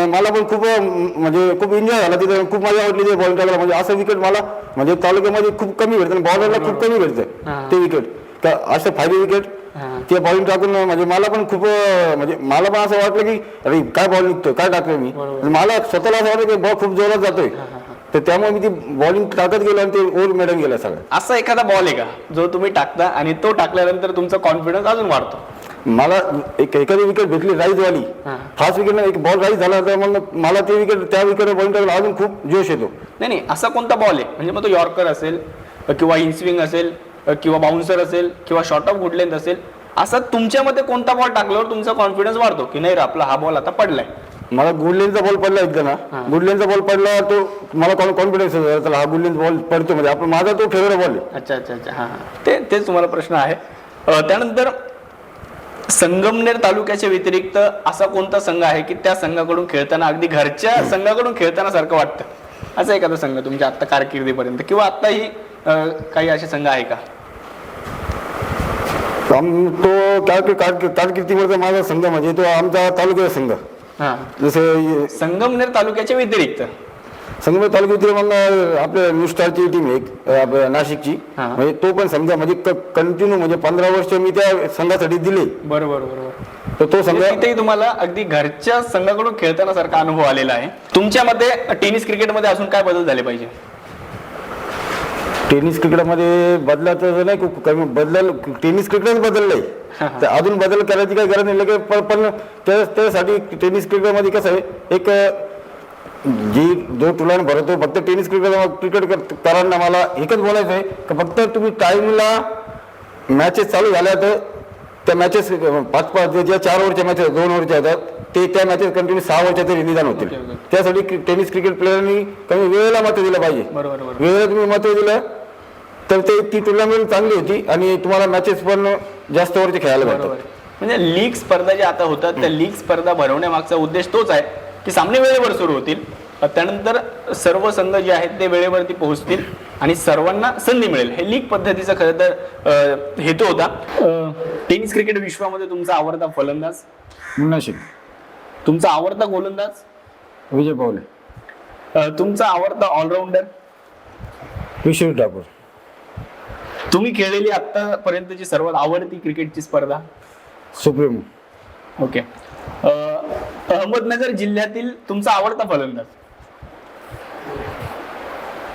मला पण खूप म्हणजे खूप एन्जॉय झाला तिथे, खूप मजा वाटली ते बॉल टाकायला. म्हणजे असं विकेट मला म्हणजे तालुक्यामध्ये खूप कमी भेटतं, बॉलरला खूप कमी भेटतं ते विकेट. का असं फायदे विकेट ते बॉलिंग टाकून म्हणजे मला पण खूप म्हणजे मला पण असं वाटलं की अरे काय बॉल निघतोय, काय टाकतोय मी. मला स्वतःला असं वाटलं की बॉल खूप जोरात जातोय, तर त्यामुळे मी ती बॉलिंग टाकत गेलो आणि ते ओव्हर मेडन गेलं सगळं. असा एखादा बॉल आहे का जो तुम्ही टाकता आणि तो टाकल्यानंतर तुमचा कॉन्फिडन्स अजून वाढतो? मला एखादी विकेट भेटली राईज वाली, फास्ट विकेट एक बॉल राईज झाला तर मग मला ते विकेट त्या विकेटवर बॉलिंग टाकलं अजून खूप जोश येतो. नाही, असा कोणता बॉल आहे म्हणजे मग तो यॉर्कर असेल किंवा इनस्विंग असेल किंवा बाउन्सर असेल किंवा शॉर्ट ऑफ गुड लेंथ असेल, असा तुमच्या मध्ये कोणता बॉल टाकल्यावर तुमचा कॉन्फिडन्स वाढतो की नाही रे आपला हा बॉल आता पडलाय? मला गुडलेनचा बॉल पडला एकदा ना, गुडलेनचा बॉल पडला तो मला कॉन्फिडन्स होता चला हा गुडलेनचा बॉल पडतो म्हणजे आपण माझा तो फेवरेट बॉल आहे. अच्छा अच्छा अच्छा हां तेच तुम्हाला प्रश्न आहे. त्यानंतर संगमनेर तालुक्याच्या व्यतिरिक्त असा कोणता संघ आहे की त्या संघाकडून खेळताना अगदी घरच्या संघाकडून खेळताना सारखं वाटतं असा एखादा संघ तुमच्या आता कारकिर्दीपर्यंत किंवा आत्ताही काही असे संघ आहे का? तो कारकिर्दीमध्ये माझा संघ म्हणजे तो आमचा तालुक्याचा संघ. हां जसं संगमनेर तालुक्याच्या व्यतिरिक्त संगमेर तालुक्यातील मग आपल्या नुस्टारची टीम आहे आपल्या नाशिकची, हा. म्हणजे तो पण संघ म्हणजे कंटिन्यू म्हणजे 15 वर्ष मी त्या संघासाठी दिले. बरोबर तर तो संघ तिथेही तुम्हाला अगदी घरच्या संघाकडून खेळताना सारखा अनुभव आलेला आहे. तुमच्या मते टेनिस क्रिकेटमध्ये अजून काय बदल झाले पाहिजे? टेनिस क्रिकेटमध्ये बदलाचं नाही खूप कमी टेनिस क्रिकेटच बदललंय. तर अजून बदल करायची काही गरज नाही पण त्यासाठी टेनिस क्रिकेटमध्ये कसं आहे एक जो टुर्नामेंट भरतो फक्त टेनिस क्रिकेट करांना मला एकच बोलायचं आहे की फक्त तुम्ही टाइमला मॅचेस चालू झाल्या तर त्या मॅचेस 5 ज्या 4 ओव्हरच्या मॅचेस 2 ओव्हरच्या होतात त्या मॅचेस कंटिन्यू 6 ओव्हरच्या तरी निदान होतील. त्यासाठी टेनिस क्रिकेट प्लेयरनी कमी वेळेला मत दिलं पाहिजे. वेळेला तुम्ही मत दिलं तर ती टुर्नामेंट चांगली होती आणि तुम्हाला मॅचेस पण जास्त ओव्हरचे खेळायला भेटतात. म्हणजे लीग स्पर्धा ज्या आता होतात त्या लीग स्पर्धा भरवण्यामागचा उद्देश तोच आहे की सामने वेळेवर सुरू होतील, त्यानंतर सर्व संघ जे आहेत ते वेळेवरती पोहोचतील आणि सर्वांना संधी मिळेल. हे लीग पद्धतीचा खरं तर हेतू होता. टेनिस क्रिकेट विश्वामध्ये तुमचा आवडता फलंदाज? मुन्ना शेख. तुमचा आवडता गोलंदाज? विजय पावले. तुमचा आवडता ऑलराऊंडर? विश्व ठाकूर. तुम्ही खेळलेली आतापर्यंतची सर्वात आवडती क्रिकेटची स्पर्धा? सुप्रीम. ओके. अहमदनगर जिल्ह्यातील तुमचा आवडता फलंदाज?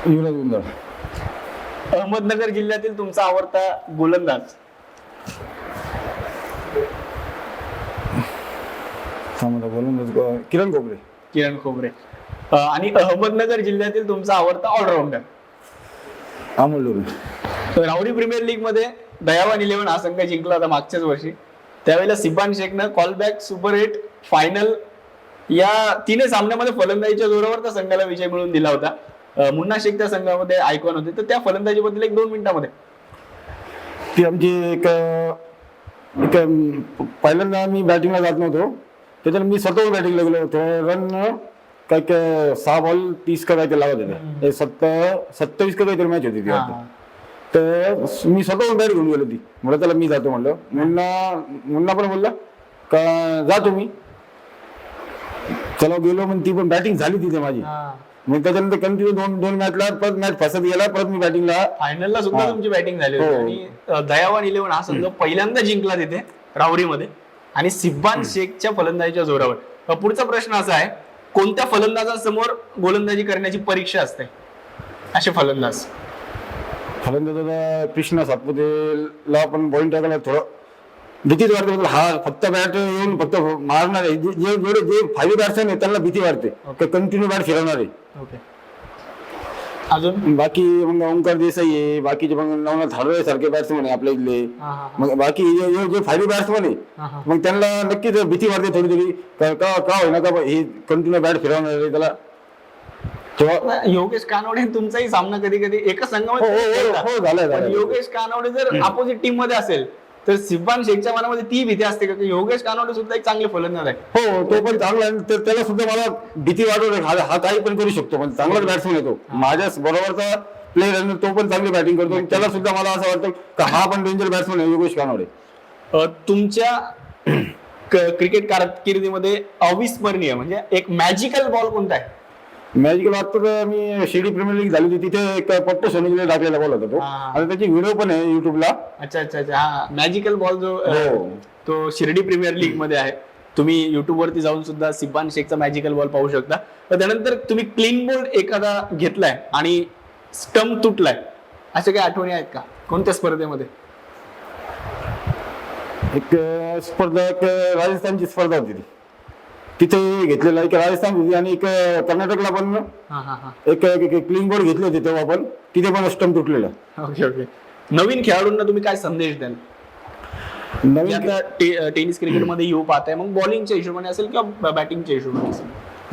युवराज गुंजाळ. अहमदनगर जिल्ह्यातील तुमचा आवडता गोलंदाज? किरण खोबरे. किरण खोबरे. आणि अहमदनगर जिल्ह्यातील तुमचा आवडता ऑलराऊंडर? अमोल डोरे. राऊडी प्रीमियर लीग मध्ये दयावान 11 हा संघ जिंकला होता मागच्याच वर्षी. त्यावेळेला सिबान शेखनं कॉलबॅक, सुपर 8, फायनल या 3 सामन्यामध्ये फलंदाजीच्या जोरावर त्या संघाला विजय मिळवून दिला होता. मुन्ना शेख त्या संघामध्ये आयकॉन होते. तर त्या फलंदाजीबद्दल 1-2 मिनिटांमध्ये. ती आमची एक पहिल्यांदा मी बॅटिंगला जात नव्हतो त्याच्यानं मी स्वतः बॅटिंगला गेलो होतो. रन काय 6 बॉल 30 का काहीतरी लागत होते. 27 का काहीतरी मॅच होती ती. तर मी स्वतः बॅट घेऊन गेलो ती. म्हणलं त्याला मी जातो म्हणलं. मुन्ना पण बोलला का जातो मी. चला गेलो मग ती पण बॅटिंग झाली तिथे माझी. मग त्याच्यानंतर कंटिन्यू दोन मॅचला परत मॅच फसत गेला. परत मी बॅटिंगला फायनलला सुद्धा तुमची बॅटिंग झाली होती. आणि दयावान 11 हा संघ पहिल्यांदा जिंकला तिथे राऊरीमध्ये आणि सिब्बान शेखच्या फलंदाजीच्या जोरावर. पुढचा प्रश्न असा आहे, कोणत्या फलंदाजांसमोर गोलंदाजी करण्याची परीक्षा असते? असे फलंदाज कृष्णा सातपुतेला पण बॉलिंग टाकायला थोडं भीतीच वाटते. हा फक्त बॅट येऊन फक्त मारणार आहे. जे 5 बॅट्समॅन आहे त्यांना भीती वाटते कंटिन्यू बॅट फिरवणार आहे. अजून बाकी मग ओंकार देसाई आहे, बाकीचे मग नवनाथ हाडवे सारखे बॅट्समॅन आहे आपल्या इथले. मग बाकी जे 5 बॅट्समॅन आहे मग त्यांना नक्कीच भीती वाटते थोडी का होईना का हे कंटिन्यू बॅट फिरवणार आहे त्याला. योगेश कानवडे तुमचाही सामना कधी कधी एकच संघामध्ये झालाय. योगेश कानवडे जर अपोजिट टीम मध्ये असेल तर सिब्बान शेखच्या मनामध्ये ती भीती असते का योगेश कानवडे सुद्धा एक चांगले फलंदाज आहे? हो तो पण चांगला आहे. तर त्याला सुद्धा मला भीती वाटत हा काही पण करू शकतो. म्हणजे चांगलाच बॅट्समॅन येतो. माझ्या बरोबरचा प्लेअर आहे तो पण चांगली बॅटिंग करतो. त्याला सुद्धा मला असं वाटतं का हा पण डेंजर बॅट्समॅन आहे योगेश कानवडे. तुमच्या क्रिकेट कारकिर्दीमध्ये अविस्मरणीय म्हणजे एक मॅजिकल बॉल कोणता आहे? मॅजिकल आता मी शिर्डी प्रीमियर लीग झाली होती तिथे एक पट्टू सोनीला टाकलेला बॉल होता तो. आणि त्याची व्हिडिओ पण आहे युट्यूबला. अच्छा. हा मॅजिकल बॉल जो तो शिर्डी प्रीमियर लीग मध्ये आहे. तुम्ही युट्यूब वरती जाऊन सुद्धा सिब्बान शेखचा मॅजिकल बॉल पाहू शकता. त्यानंतर तुम्ही क्लीन बोल्ड एखादा घेतलाय आणि स्टंप तुटलाय अशा काही आठवणी आहेत का कोणत्या स्पर्धेमध्ये? एक स्पर्धा राजस्थानची स्पर्धा होती तिथे घेतलेला एक राजस्थान होती आणि एक कर्नाटकला पण एक क्लीन बोर्ड घेतले होते तेव्हा पण तिथे पण स्टंप तुटलेला. ओके. नवीन खेळाडूंना तुम्ही काय संदेश द्याल? नवीन आता टेनिस क्रिकेटमध्ये येऊ पाहताय, मग बॉलिंगच्या हिशोबाने असेल किंवा बॅटिंगच्या हिशोबाने असेल?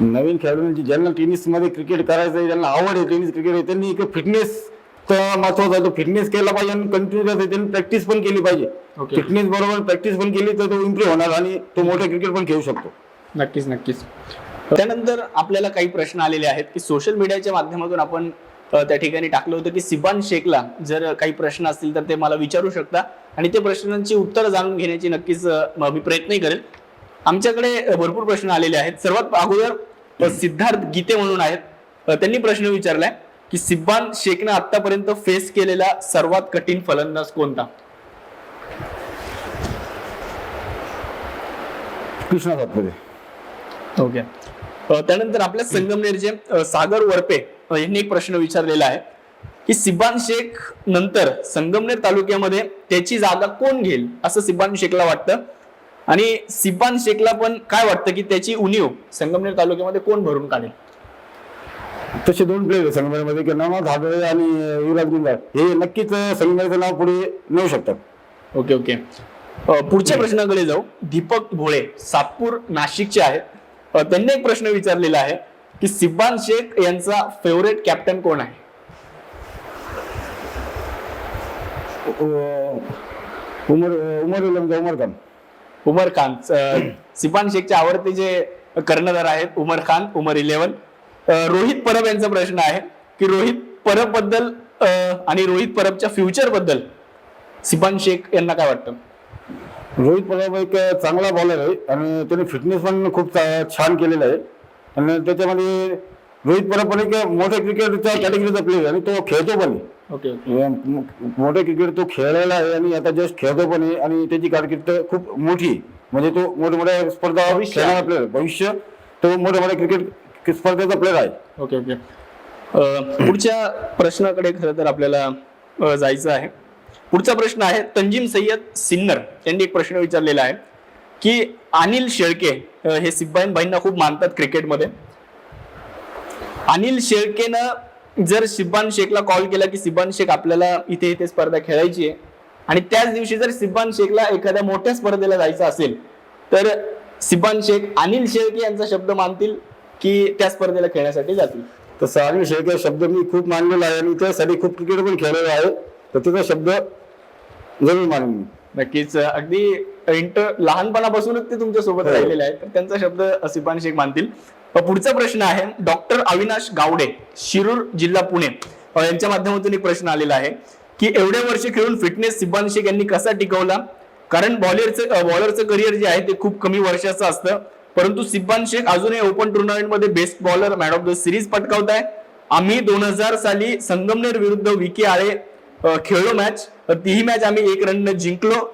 नवीन खेळाडू ज्यांना टेनिसमध्ये क्रिकेट करायचं आहे, ज्यांना आवड आहे टेनिस क्रिकेट आहे, त्यांनी एक फिटनेस तर महत्वाचा आहे. तो फिटनेस केला पाहिजे आणि कंटिन्यू त्यांनी प्रॅक्टिस पण केली पाहिजे. Okay. फिटनेस बरोबर प्रॅक्टिस पण केली तर तो इम्प्रूव्ह होणार आणि तो मोठा क्रिकेट पण खेळू शकतो. नक्कीच नक्कीच. त्यानंतर आपल्याला काही प्रश्न आलेले आहेत की सोशल मीडियाच्या माध्यमातून आपण त्या ठिकाणी टाकलं होतं की सिबान शेखला जर काही प्रश्न असतील तर ते मला विचारू शकता आणि ते प्रश्नांची उत्तर जाणून घेण्याची नक्कीच मी प्रयत्नही करेल. आमच्याकडे भरपूर प्रश्न आलेले आहेत. सर्वात अगोदर सिद्धार्थ गीते म्हणून आहेत, त्यांनी प्रश्न विचारलाय की सिबान शेखनं आतापर्यंत फेस केलेला सर्वात कठीण फलंदाज कोणता? कृष्णा सातपुते. ओके. त्यानंतर आपल्या संगमनेरचे सागर वरपे यांनी एक प्रश्न विचारलेला आहे की सिबान शेख नंतर संगमनेर तालुक्यामध्ये त्याची जागा कोण घेईल असं सिबान शेखला वाटतं आणि सिबान शेखला पण काय वाटतं की त्याची उणीव संगमनेर तालुक्यामध्ये कोण भरून काढेल? तसे दोन प्लेयर संगमनेरमध्ये की नवाब धाबळे आणि युवराज गुंजाळ हे नक्कीच संगमनेरचं नाव पुढे नेऊ शकतात. Okay okay. पुढच्या प्रश्नाकडे जाऊ. दीपक भोळे सातपूर नाशिकचे आहेत. त्यांनी एक प्रश्न विचारलेला आहे की सिबान शेख यांचा फेवरेट कॅप्टन कोण आहे? उमर खान. उमर खान. सिबान शेखचे आवडते जे कर्णधार आहेत उमर खान, उमर 11. रोहित परब यांचा प्रश्न आहे की रोहित परब बद्दल आणि रोहित परबच्या फ्युचर बद्दल सिबान शेख यांना काय वाटतं? रोहित परब एक चांगला बॉलर आहे आणि त्याने फिटनेस पण खूप छान केलेला आहे आणि त्याच्यामध्ये रोहित परब पण एक मोठ्या क्रिकेटच्या कॅटेगरीचा प्लेयर आणि तो खेळतो पण आहे. ओके. मोठे क्रिकेट तो खेळलेला आहे आणि आता जस्ट खेळतो पण आहे आणि त्याची कारकीर्द खूप मोठी आहे. म्हणजे तो मोठ्या मोठ्या स्पर्धा खेळणारा प्लेअर, भविष्य तो मोठ्या मोठ्या क्रिकेट स्पर्धेचा प्लेअर आहे. Okay okay. पुढच्या प्रश्नाकडे खरं तर आपल्याला जायचं आहे. पुढचा प्रश्न आहे तंजीम सय्यद सिन्नर यांनी एक प्रश्न विचारलेला आहे की अनिल शेळके हे सिब्बाईन भाईंना खूप मानतात क्रिकेटमध्ये. अनिल शेळकेनं जर सिबान शेखला कॉल केला की सिबान शेख आपल्याला इथे इथे स्पर्धा खेळायची आहे आणि त्याच दिवशी जर सिबान शेखला एखाद्या मोठ्या स्पर्धेला जायचं असेल तर सिबान शेख अनिल शेळके यांचा शब्द मानतील की त्या स्पर्धेला खेळण्यासाठी जातील? तसं अनिल शेळके शब्द मी खूप मानलेला आहे आणि त्यासाठी खूप क्रिकेट पण खेळलेला आहे, तर त्याचा शब्द जरूर मानेन मी. नक्कीच. अगदी लहानपणापासूनच ते तुमच्या सोबत राहिलेले आहेत तर त्यांचा शब्द सिबान शेख मानतील. पुढचा प्रश्न आहे डॉक्टर अविनाश गावडे, शिरूर जिल्हा पुणे यांच्या माध्यमातून एक प्रश्न आलेला आहे की एवढ्या वर्ष खेळून फिटनेस सिबान शेख यांनी कसा टिकवला? कारण बॉलरचं करिअर जे आहे ते खूप कमी वर्षाचं असतं, परंतु सिबान शेख अजूनही ओपन टुर्नामेंटमध्ये best bowler, man of the series पटकावताय. आम्ही 2000 साली संगमनेर विरुद्ध विकी आळे खेळलो मॅच, तीही मॅच आम्ही 1 रनने जिंकलो.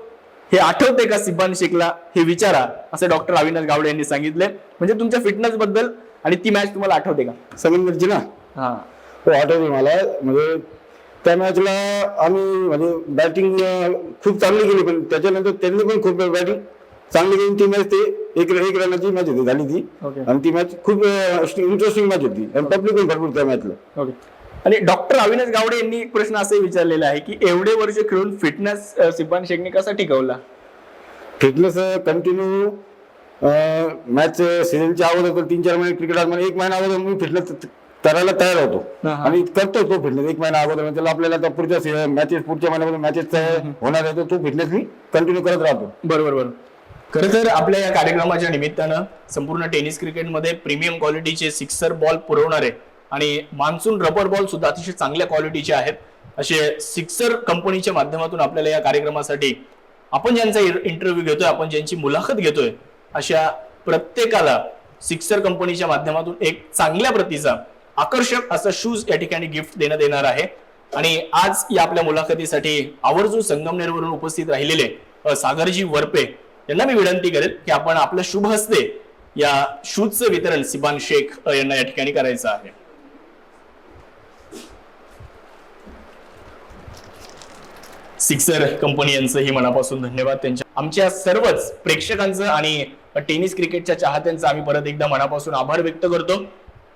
हे आठवते का सिबान शेखला? हे विचारा असं डॉक्टर अविनाश गावडे यांनी सांगितलंय. म्हणजे तुमच्या फिटनेस बद्दल आणि ती मॅच तुम्हाला आठवते का? संगमनेरची ना? हा, हो आठवते मला. म्हणजे त्या मॅचला आम्ही म्हणजे बॅटिंग खूप चांगली केली पण त्याच्यानंतर त्यांनी पण खूप बॅटिंग चांगली केली. ती मॅच ते एक रनाची मॅच होती झाली ती आणि ती मॅच खूप इंटरेस्टिंग मॅच होती आणि पब्लिक पण भरपूर त्या मॅचला. ओके. आणि डॉक्टर अविनाश गावडे यांनी एक प्रश्न असे विचारलेला आहे की एवढे वर्ष खेळून फिटनेस सिबान शेखने कसा टिकवला? फिटनेस कंटिन्यू मॅच सीझनच्या अगोदर 3-4 महिने क्रिकेट मध्ये 1 महिना अगोदर मी फिटनेस करायला तयार होतो आणि करतो तो फिटनेस 1 महिना अगोदर. त्याला आपल्याला पुढच्या मॅचेस पुढच्या महिन्यामध्ये मॅचेस होणार आहे तो फिटनेस मी कंटिन्यू करत राहतो. बरोबर बरोबर. खरं तर आपल्या या कार्यक्रमाच्या निमित्तानं संपूर्ण टेनिस क्रिकेटमध्ये प्रीमियम क्वालिटीचे सिक्सर बॉल पुरवणारे आणि मान्सून रबर बॉल सुद्धा अतिशय चांगल्या क्वालिटीचे आहेत असे सिक्सर कंपनीच्या माध्यमातून आपल्याला या कार्यक्रमासाठी आपण ज्यांचा इंटरव्ह्यू घेतोय, आपण ज्यांची मुलाखत घेतोय, अशा प्रत्येकाला सिक्सर कंपनीच्या माध्यमातून एक चांगल्या प्रतीचा आकर्षक असा शूज या ठिकाणी गिफ्ट देण्यात येणार आहे. आणि आज या आपल्या मुलाखतीसाठी आवर्जून संगमनेरवरून उपस्थित राहिलेले सागरजी वरपे यांना मी विनंती करेल की आपण आपल्या शुभ हस्ते या शूजचं वितरण सिबान शेख यांना या ठिकाणी करायचं आहे. सिक्सर कंपनी यांचंही मनापासून धन्यवाद. त्यांच्या आमच्या सर्वच प्रेक्षकांचं आणि टेनिस क्रिकेटच्या चाहत्यांचं आम्ही परत एकदा मनापासून आभार व्यक्त करतो.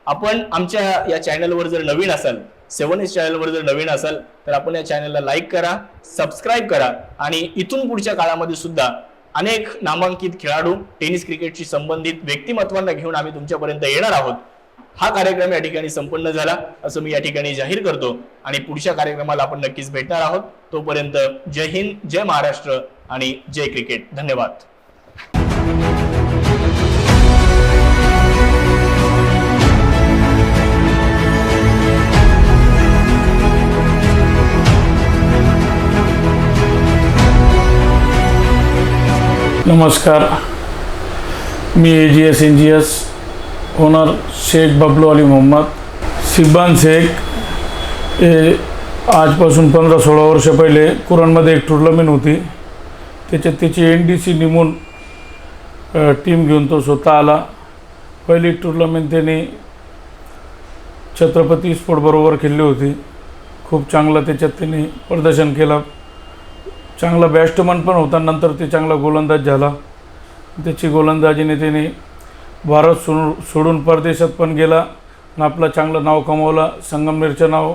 आपण आमच्या या चॅनलवर जर नवीन असाल 7S चॅनलवर जर नवीन असाल तर आपण या चॅनलला लाईक करा, सबस्क्राईब करा आणि इथून पुढच्या काळामध्ये सुद्धा अनेक नामांकित खेळाडू, टेनिस क्रिकेटशी संबंधित व्यक्तिमत्वांना घेऊन आम्ही तुमच्यापर्यंत येणार आहोत. हा कार्यक्रम या ठिकाणी संपन्न झाला असं मी या ठिकाणी जाहीर करतो आणि पुढच्या कार्यक्रमाला आपण नक्कीच भेटणार आहोत. तोपर्यंत जय हिंद, जय महाराष्ट्र आणि जय क्रिकेट. धन्यवाद. नमस्कार, मी AGS NGS owner Shaikh Bablu Ali Mohammad. Sibban Shaikh हे आजपासून 15-16 वर्ष पहिले कुरणमध्ये एक टुर्नामेंट होती. त्याच्यात त्याची NDC निमून टीम घेऊन तो स्वतः आला. पहिली टुर्नामेंट त्याने छत्रपती स्पोर्ट बरोबर खेळली होती. खूप चांगलं त्याच्यात त्याने प्रदर्शन केलं. चांगला बॅट्समन पण होता. नंतर ते चांगला गोलंदाज झाला. त्याची गोलंदाजीने त्याने भारत सोडून परदेशात पण गेला आणि आपलं चांगलं नाव कमवलं. संगमनेरचं नाव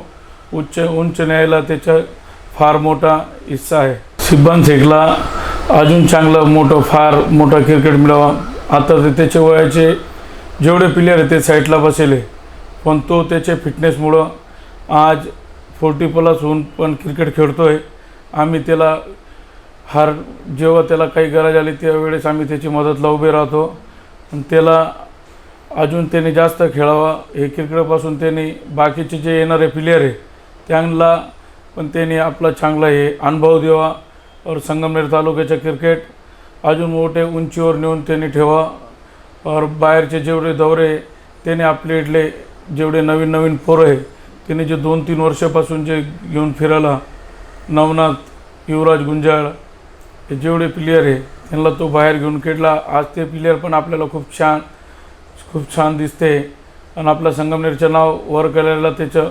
उंच न्यायला त्याचा फार मोठा हिस्सा आहे. सिब्बान शेखला अजून चांगलं फार मोठं क्रिकेट मिळावा. आता ते त्याच्या वयाचे जेवढे प्लेयर आहेत ते साईडला बसले, पण तो त्याच्या फिटनेसमुळं आज 40+ होऊन पण क्रिकेट खेळतो आहे. आम्ही त्याला जेव्हा त्याला काही गरज आली त्यावेळेस आम्ही त्याची मदतला उभे राहतो. आणि त्याला अजून त्याने जास्त खेळावा हे क्रिकेटपासून त्याने बाकीचे जे येणारे प्लेयर आहे त्यांना पण त्याने आपला चांगला हे अनुभव द्यावा. और संगमनेर तालुक्याचे क्रिकेट अजून मोठे उंचीवर नेऊन त्यांनी ठेवा. और बाहेरचे जेवढे दौरे त्याने आपले इथले जेवढे नवीन पोरं आहे त्याने जे 2-3 वर्षापासून जे घेऊन फिरायला, नवनाथ, युवराज गुंजाळ हे जेवढे प्लेयर आहे त्यांना तो बाहेर घेऊन खेळला. आज ते प्लेयर पण आपल्याला खूप छान दिसते आणि आपल्या संगमनेरचं नाव वर करायला त्याचं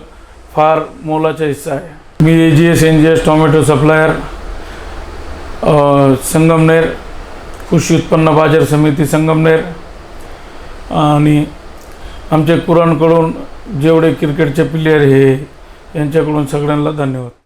फार मोलाचा हिस्सा आहे. मी AGS NGS tomato supplier, Sangamner, कृषी उत्पन्न बाजार समिती संगमनेर आणि आमच्या कुरणकडून जेवढे क्रिकेटचे प्लेयर हे यांच्याकडून सगळ्यांना धन्यवाद.